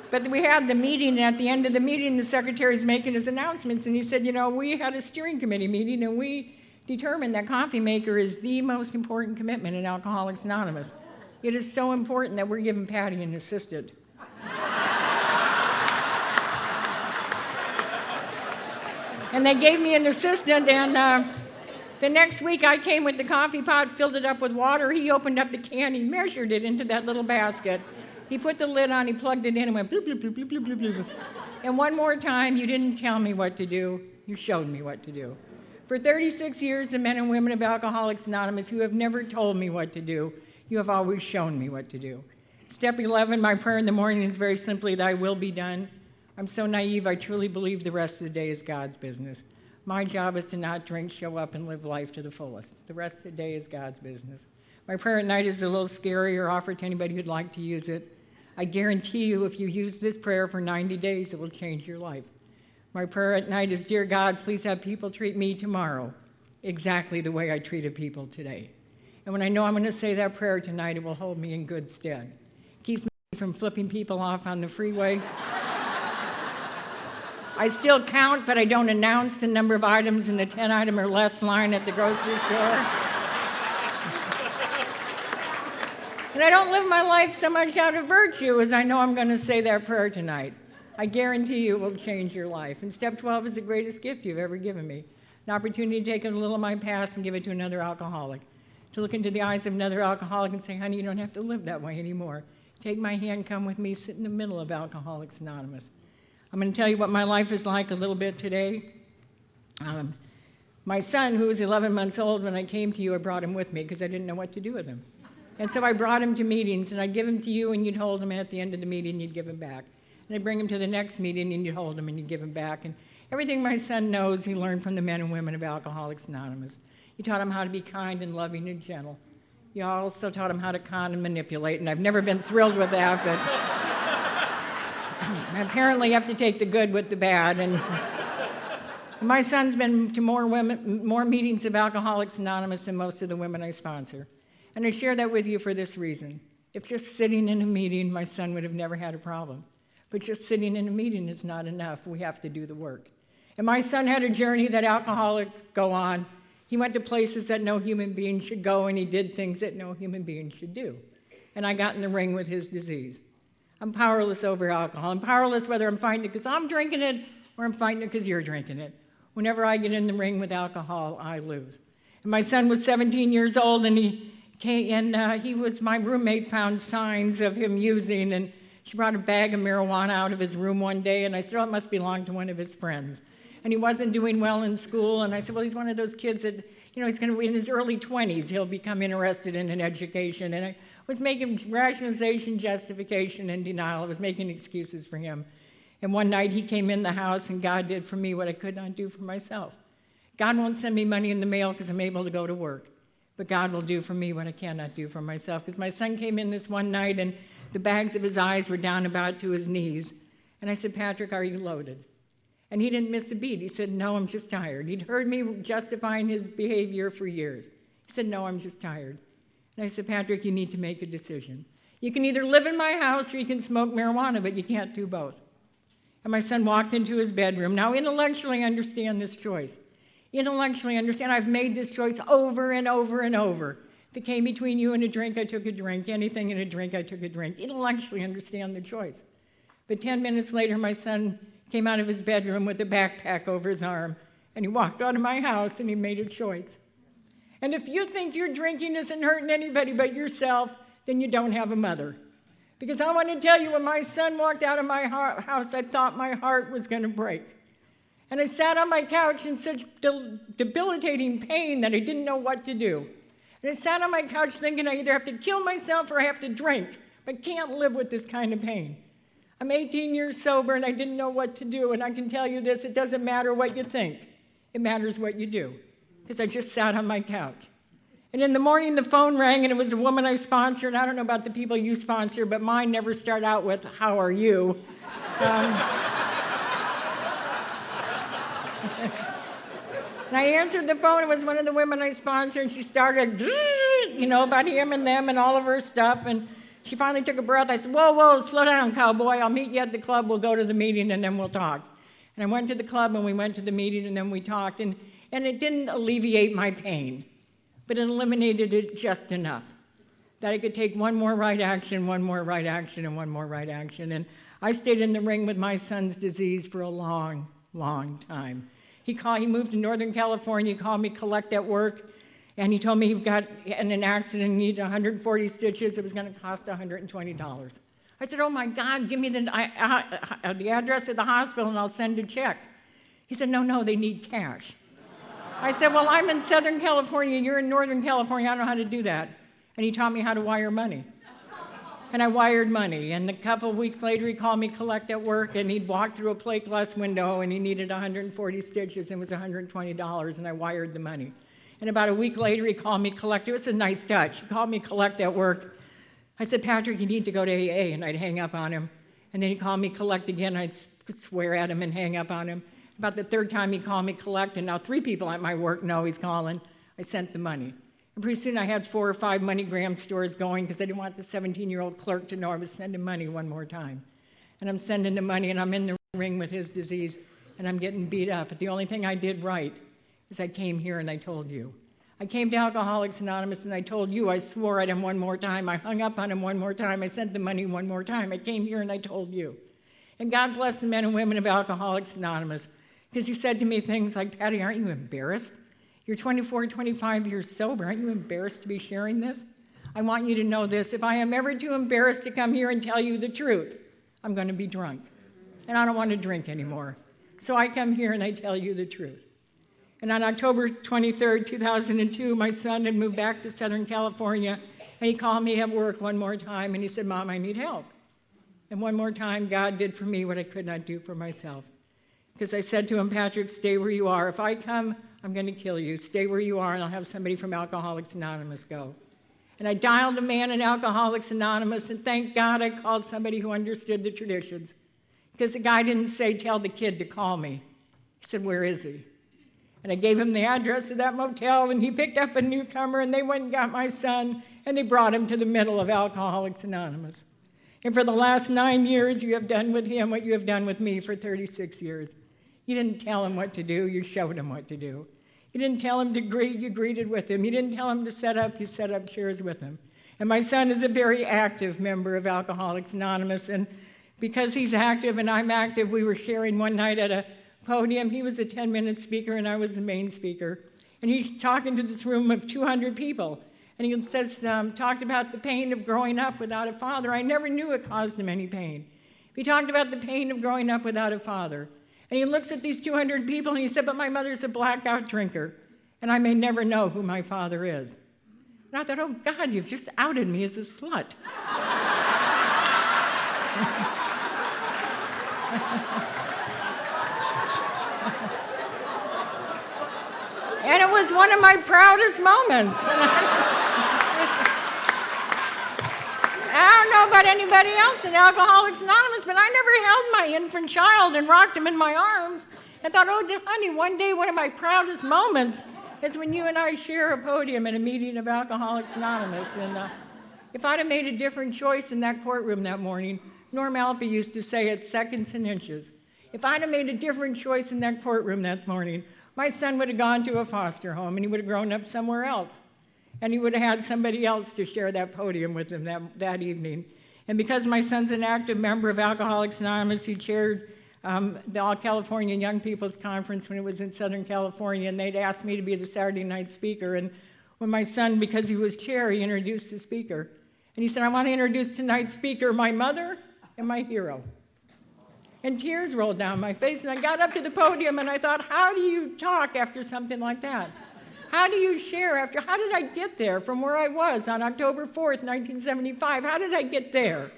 S1: But we had the meeting, and at the end of the meeting, the secretary's making his announcements, and he said, we had a steering committee meeting, and we determined that coffee maker is the most important commitment in Alcoholics Anonymous. It is so important that we're giving Patti an assistant. And they gave me an assistant, and the next week I came with the coffee pot, filled it up with water. He opened up the can, he measured it into that little basket. He put the lid on, he plugged it in, and went bloop, bloop, bloop, bloop, bloop, bloop, bloop. And one more time, you didn't tell me what to do, you showed me what to do. For 36 years, the men and women of Alcoholics Anonymous who have never told me what to do, you have always shown me what to do. Step 11, my prayer in the morning is very simply, thy will be done. I'm so naive, I truly believe the rest of the day is God's business. My job is to not drink, show up, and live life to the fullest. The rest of the day is God's business. My prayer at night is a little scary, or offer to anybody who'd like to use it. I guarantee you, if you use this prayer for 90 days, it will change your life. My prayer at night is, dear God, please have people treat me tomorrow exactly the way I treated people today. And when I know I'm going to say that prayer tonight, it will hold me in good stead. Keeps me from flipping people off on the freeway. I still count, but I don't announce the number of items in the 10-item or less line at the grocery store. And I don't live my life so much out of virtue as I know I'm going to say that prayer tonight. I guarantee you it will change your life. And step 12 is the greatest gift you've ever given me. An opportunity to take a little of my past and give it to another alcoholic. To look into the eyes of another alcoholic and say, honey, you don't have to live that way anymore. Take my hand, come with me, sit in the middle of Alcoholics Anonymous. I'm going to tell you what my life is like a little bit today. My son, who was 11 months old when I came to you, I brought him with me because I didn't know what to do with him. And so I brought him to meetings, and I'd give him to you, and you'd hold him, and at the end of the meeting, you'd give him back. And I'd bring him to the next meeting, and you'd hold him, and you'd give him back. And everything my son knows, he learned from the men and women of Alcoholics Anonymous. You taught him how to be kind and loving and gentle. You also taught him how to con and manipulate, and I've never been thrilled with that, but apparently you have to take the good with the bad. And my son's been to more meetings of Alcoholics Anonymous than most of the women I sponsor. And I share that with you for this reason. If just sitting in a meeting, my son would have never had a problem. But just sitting in a meeting is not enough. We have to do the work. And my son had a journey that alcoholics go on. He went to places that no human being should go, and he did things that no human being should do. And I got in the ring with his disease. I'm powerless over alcohol. I'm powerless whether I'm fighting it because I'm drinking it or I'm fighting it because you're drinking it. Whenever I get in the ring with alcohol, I lose. And my son was 17 years old, and my roommate found signs of him using, and she brought a bag of marijuana out of his room one day, and I said, oh, it must belong to one of his friends. And he wasn't doing well in school, and I said, well, he's one of those kids that, he's going to be in his early 20s, he'll become interested in an education. And I was making rationalization, justification, and denial. I was making excuses for him. And one night he came in the house, and God did for me what I could not do for myself. God won't send me money in the mail because I'm able to go to work. But God will do for me what I cannot do for myself. Because my son came in this one night, and the bags of his eyes were down about to his knees. And I said, Patrick, are you loaded? And he didn't miss a beat. He said, no, I'm just tired. He'd heard me justifying his behavior for years. He said, no, I'm just tired. And I said, Patrick, you need to make a decision. You can either live in my house or you can smoke marijuana, but you can't do both. And my son walked into his bedroom. Now, intellectually, I understand this choice. Intellectually, I understand I've made this choice over and over and over. If it came between you and a drink, I took a drink. Anything in a drink, I took a drink. Intellectually, I understand the choice. But 10 minutes later, my son came out of his bedroom with a backpack over his arm, and he walked out of my house, and he made a choice. And if you think your drinking isn't hurting anybody but yourself, then you don't have a mother. Because I want to tell you, when my son walked out of my house, I thought my heart was going to break. And I sat on my couch in such debilitating pain that I didn't know what to do. And I sat on my couch thinking I either have to kill myself or I have to drink. I can't live with this kind of pain. I'm 18 years sober, and I didn't know what to do. And I can tell you this, it doesn't matter what you think. It matters what you do. Because I just sat on my couch. And in the morning, the phone rang, and it was a woman I sponsor. And I don't know about the people you sponsor, but mine never start out with, "How are you?" And I answered the phone. It was one of the women I sponsor, and she started, about him and them and all of her stuff. And she finally took a breath. I said, whoa, slow down, cowboy. I'll meet you at the club. We'll go to the meeting, and then we'll talk. And I went to the club, and we went to the meeting, and then we talked. And it didn't alleviate my pain, but it eliminated it just enough that I could take one more right action, one more right action, and one more right action. And I stayed in the ring with my son's disease for a long, long time. He moved to Northern California. He called me collect at work, and he told me he got in an accident and needed 140 stitches. It was going to cost $120. I said, oh, my God, give me the address of the hospital, and I'll send a check. He said, no, they need cash. I said, well, I'm in Southern California. You're in Northern California. I don't know how to do that. And he taught me how to wire money. And I wired money. And a couple of weeks later, he called me collect at work, and he'd walk through a plate glass window, and he needed 140 stitches, and it was $120, and I wired the money. And about a week later, he called me collect. It was a nice touch. He called me collect at work. I said, Patrick, you need to go to AA, and I'd hang up on him. And then he called me collect again. I'd swear at him and hang up on him. About the third time he called me collect, and now 3 people at my work know he's calling. I sent the money. And pretty soon I had 4 or 5 MoneyGram stores going because I didn't want the 17-year-old clerk to know I was sending money one more time. And I'm sending the money, and I'm in the ring with his disease, and I'm getting beat up. But the only thing I did right is I came here and I told you. I came to Alcoholics Anonymous, and I told you. I swore at him one more time. I hung up on him one more time. I sent the money one more time. I came here and I told you. And God bless the men and women of Alcoholics Anonymous, because you said to me things like, Patti, aren't you embarrassed? You're 24, 25 years sober. Aren't you embarrassed to be sharing this? I want you to know this. If I am ever too embarrassed to come here and tell you the truth, I'm going to be drunk. And I don't want to drink anymore. So I come here and I tell you the truth. And on October 23rd, 2002, my son had moved back to Southern California, and he called me at work one more time, and he said, Mom, I need help. And one more time, God did for me what I could not do for myself. Because I said to him, Patrick, stay where you are. If I come, I'm going to kill you. Stay where you are, and I'll have somebody from Alcoholics Anonymous go. And I dialed a man in Alcoholics Anonymous, and thank God I called somebody who understood the traditions. Because the guy didn't say, tell the kid to call me. He said, where is he? And I gave him the address of that motel, and he picked up a newcomer, and they went and got my son, and they brought him to the middle of Alcoholics Anonymous. And for the last 9 years, you have done with him what you have done with me for 36 years. You didn't tell him what to do, you showed him what to do. You didn't tell him to greet, you greeted with him. You didn't tell him to set up, you set up chairs with him. And my son is a very active member of Alcoholics Anonymous, and because he's active and I'm active, we were sharing one night at a podium. He was a 10-minute speaker, and I was the main speaker. And he's talking to this room of 200 people. And he says, talked about the pain of growing up without a father. I never knew it caused him any pain. He talked about the pain of growing up without a father. And he looks at these 200 people, and he said, but my mother's a blackout drinker, and I may never know who my father is. And I thought, oh, God, you've just outed me as a slut. And it was one of my proudest moments. I don't know about anybody else in Alcoholics Anonymous, but I never held my infant child and rocked him in my arms. I thought, oh, honey, one day one of my proudest moments is when you and I share a podium at a meeting of Alcoholics Anonymous. And if I'd have made a different choice in that courtroom that morning, Norm Alpha used to say it's seconds and inches. If I'd have made a different choice in that courtroom that morning, my son would have gone to a foster home, and he would have grown up somewhere else. And he would have had somebody else to share that podium with him that evening. And because my son's an active member of Alcoholics Anonymous, he chaired the All-California Young People's Conference when it was in Southern California, and they'd asked me to be the Saturday night speaker. And when my son, because he was chair, he introduced the speaker. And he said, I want to introduce tonight's speaker, my mother and my hero. And tears rolled down my face, and I got up to the podium, and I thought, how do you talk after something like that? How do you share after? How did I get there from where I was on October 4th, 1975? How did I get there?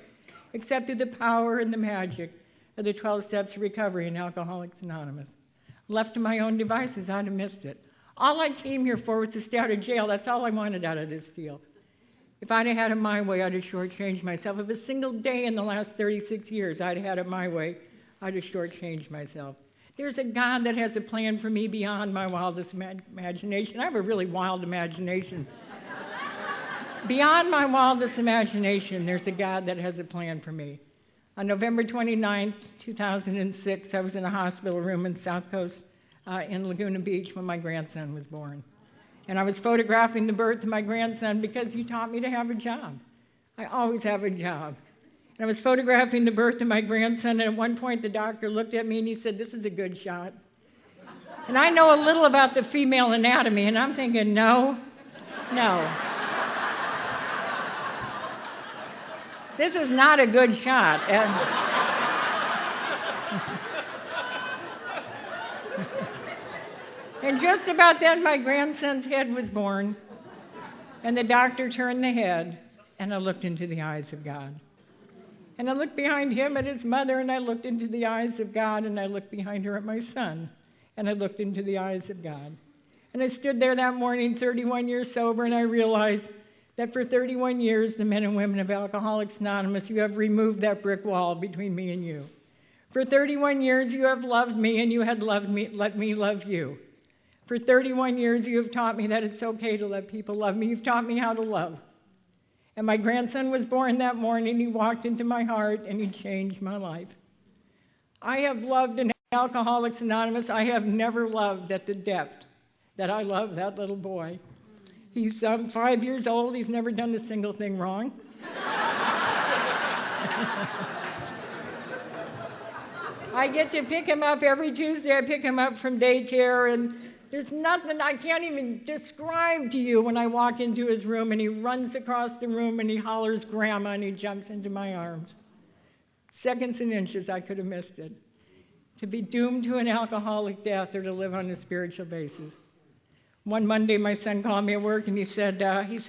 S1: except through the power and the magic of the 12 Steps to Recovery and Alcoholics Anonymous. Left to my own devices, I'd have missed it. All I came here for was to stay out of jail. That's all I wanted out of this deal. If I'd have had it my way, I'd have shortchanged myself. If a single day in the last 36 years I'd have had it my way, I'd have shortchanged myself. There's a God that has a plan for me beyond my wildest imagination. I have a really wild imagination. Beyond my wildest imagination, there's a God that has a plan for me. On November 29, 2006, I was in a hospital room in South Coast in Laguna Beach when my grandson was born. And I was photographing the birth of my grandson because you taught me to have a job. I always have a job. And I was photographing the birth of my grandson, and at one point the doctor looked at me and he said, "This is a good shot." And I know a little about the female anatomy, and I'm thinking, no. This is not a good shot. And just about then, my grandson's head was born, and the doctor turned the head, and I looked into the eyes of God. And I looked behind him at his mother, and I looked into the eyes of God, and I looked behind her at my son, and I looked into the eyes of God. And I stood there that morning, 31 years sober, and I realized that for 31 years, the men and women of Alcoholics Anonymous, you have removed that brick wall between me and you. For 31 years, you have loved me, and you had loved me, let me love you. For 31 years, you have taught me that it's okay to let people love me. You've taught me how to love. And my grandson was born that morning. He walked into my heart, and he changed my life. I have loved in Alcoholics Anonymous. I have never loved at the depth that I love that little boy. He's 5 years old. He's never done a single thing wrong. I get to pick him up every Tuesday. I pick him up from daycare, and there's nothing I can't even describe to you when I walk into his room and he runs across the room and he hollers, "Grandma," and he jumps into my arms. Seconds and inches, I could have missed it. To be doomed to an alcoholic death or to live on a spiritual basis. One Monday, my son called me at work and he said,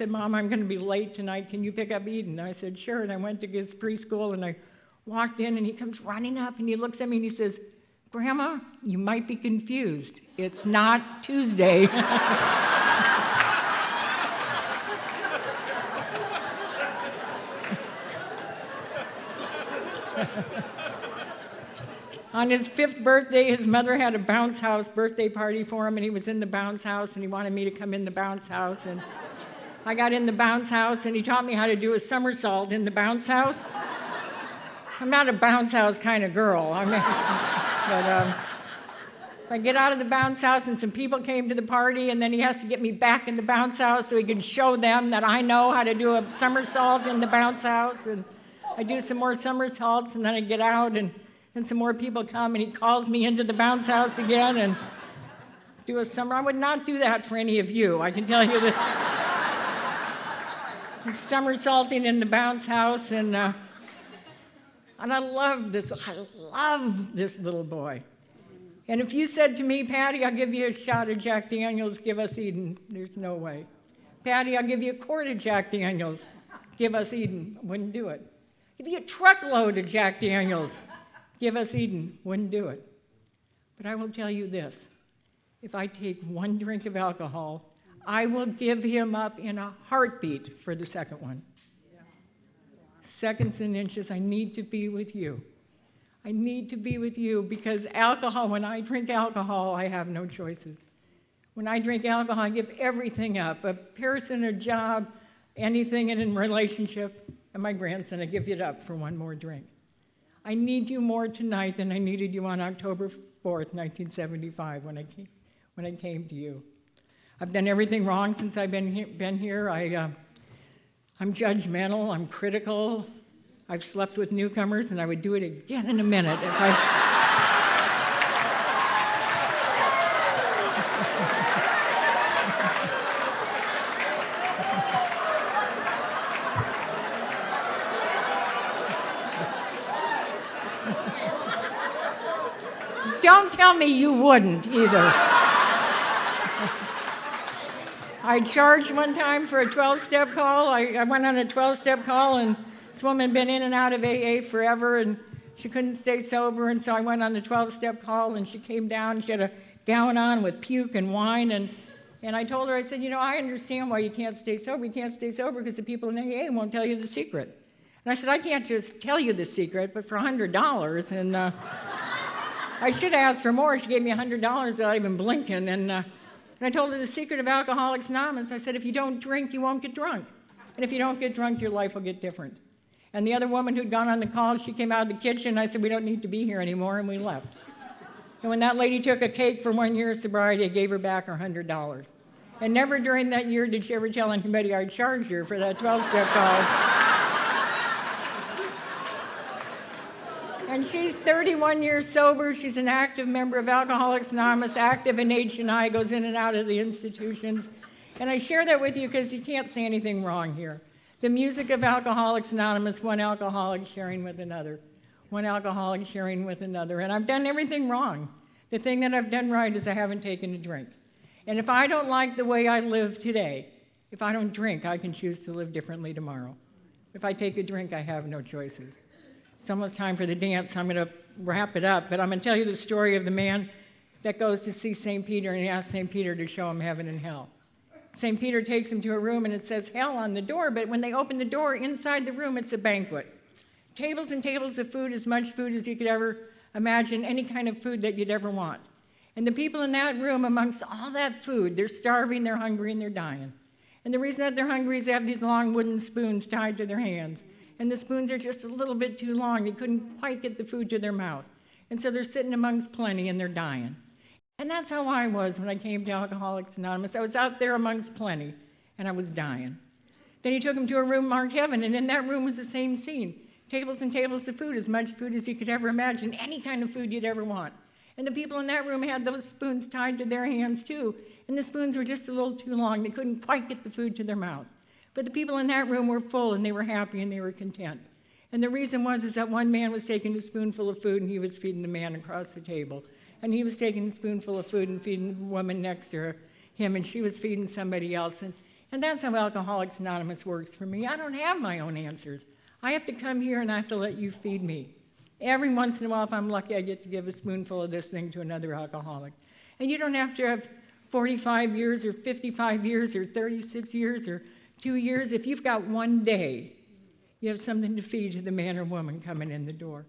S1: "Mom, I'm going to be late tonight. Can you pick up Eden?" I said, "Sure." And I went to his preschool and I walked in and he comes running up and he looks at me and he says, "Grandma, you might be confused. It's not Tuesday." On his 5th birthday, his mother had a bounce house birthday party for him, and he was in the bounce house, and he wanted me to come in the bounce house. And I got in the bounce house, and he taught me how to do a somersault in the bounce house. I'm not a bounce house kind of girl. I get out of the bounce house, and some people came to the party, and then he has to get me back in the bounce house so he can show them that I know how to do a somersault in the bounce house. And I do some more somersaults, and then I get out, and some more people come, and he calls me into the bounce house again and do a summer. I would not do that for any of you, I can tell you that. I'm somersaulting in the bounce house, and I love this. I love this little boy. And if you said to me, "Patti, I'll give you a shot of Jack Daniels, give us Eden," there's no way. "Patti, I'll give you a quart of Jack Daniels, give us Eden," wouldn't do it. Give you a truckload of Jack Daniels, give us Eden, wouldn't do it. But I will tell you this. If I take one drink of alcohol, I will give him up in a heartbeat for the second one. Seconds and inches, I need to be with you. I need to be with you because alcohol, when I drink alcohol, I have no choices. When I drink alcohol, I give everything up. A person, a job, anything in a relationship, and my grandson, I give it up for one more drink. I need you more tonight than I needed you on October 4th, 1975, when I came to you. I've done everything wrong since I've been here. I'm judgmental. I'm critical. I've slept with newcomers, and I would do it again in a minute if I... Don't tell me you wouldn't either. I charged one time for a 12-step call. I went on a 12-step call, and This woman had been in and out of AA forever, and she couldn't stay sober, and so I went on the 12-step call, and she came down. She had a gown on with puke and wine, and I told her, I said, I understand why you can't stay sober. You can't stay sober because the people in AA won't tell you the secret. And I said, I can't just tell you the secret, but for $100, and I should have asked for more. She gave me $100 without even blinking, and I told her the secret of Alcoholics Anonymous. I said, if you don't drink, you won't get drunk. And if you don't get drunk, your life will get different. And the other woman who'd gone on the call, she came out of the kitchen. I said, we don't need to be here anymore, and we left. And when that lady took a cake for 1 year of sobriety, I gave her back her $100. And never during that year did she ever tell anybody I charged her for that 12-step call. And she's 31 years sober. She's an active member of Alcoholics Anonymous, active in H&I, goes in and out of the institutions. And I share that with you because you can't say anything wrong here. The music of Alcoholics Anonymous, one alcoholic sharing with another. One alcoholic sharing with another. And I've done everything wrong. The thing that I've done right is I haven't taken a drink. And if I don't like the way I live today, if I don't drink, I can choose to live differently tomorrow. If I take a drink, I have no choices. It's almost time for the dance. I'm going to wrap it up, but I'm going to tell you the story of the man that goes to see St. Peter and he asks St. Peter to show him heaven and hell. St. Peter takes him to a room and it says hell on the door, but when they open the door, inside the room, it's a banquet. Tables and tables of food, as much food as you could ever imagine, any kind of food that you'd ever want. And the people in that room, amongst all that food, they're starving, they're hungry, and they're dying. And the reason that they're hungry is they have these long wooden spoons tied to their hands. And the spoons are just a little bit too long. They couldn't quite get the food to their mouth. And so they're sitting amongst plenty and they're dying. And that's how I was when I came to Alcoholics Anonymous. I was out there amongst plenty and I was dying. Then he took them to a room marked heaven, and in that room was the same scene. Tables and tables of food, as much food as you could ever imagine, any kind of food you'd ever want. And the people in that room had those spoons tied to their hands too. And the spoons were just a little too long. They couldn't quite get the food to their mouth. But the people in that room were full, and they were happy, and they were content. And the reason was that one man was taking a spoonful of food, and he was feeding the man across the table. And he was taking a spoonful of food and feeding the woman next to him, and she was feeding somebody else. And that's how Alcoholics Anonymous works for me. I don't have my own answers. I have to come here, and I have to let you feed me. Every once in a while, if I'm lucky, I get to give a spoonful of this thing to another alcoholic. And you don't have to have 45 years or 55 years or 36 years or 2 years. If you've got 1 day, you have something to feed to the man or woman coming in the door.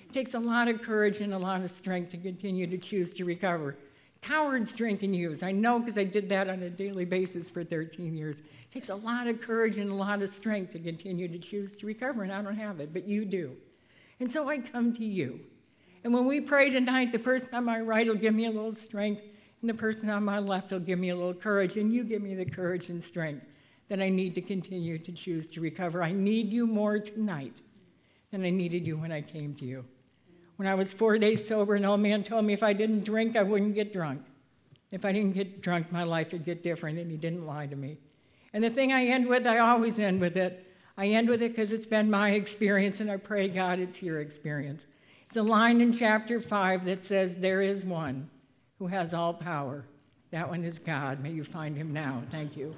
S1: It takes a lot of courage and a lot of strength to continue to choose to recover. Cowards drink and use. I know because I did that on a daily basis for 13 years. It takes a lot of courage and a lot of strength to continue to choose to recover, and I don't have it, but you do. And so I come to you. And when we pray tonight, the person on my right will give me a little strength, and the person on my left will give me a little courage, and you give me the courage and strength that I need to continue to choose to recover. I need you more tonight than I needed you when I came to you. When I was 4 days sober, an old man told me if I didn't drink, I wouldn't get drunk. If I didn't get drunk, my life would get different, and he didn't lie to me. And the thing I end with, I always end with it. I end with it because it's been my experience, and I pray, God, it's your experience. It's a line in chapter 5 that says, there is one who has all power. That one is God. May you find him now. Thank you.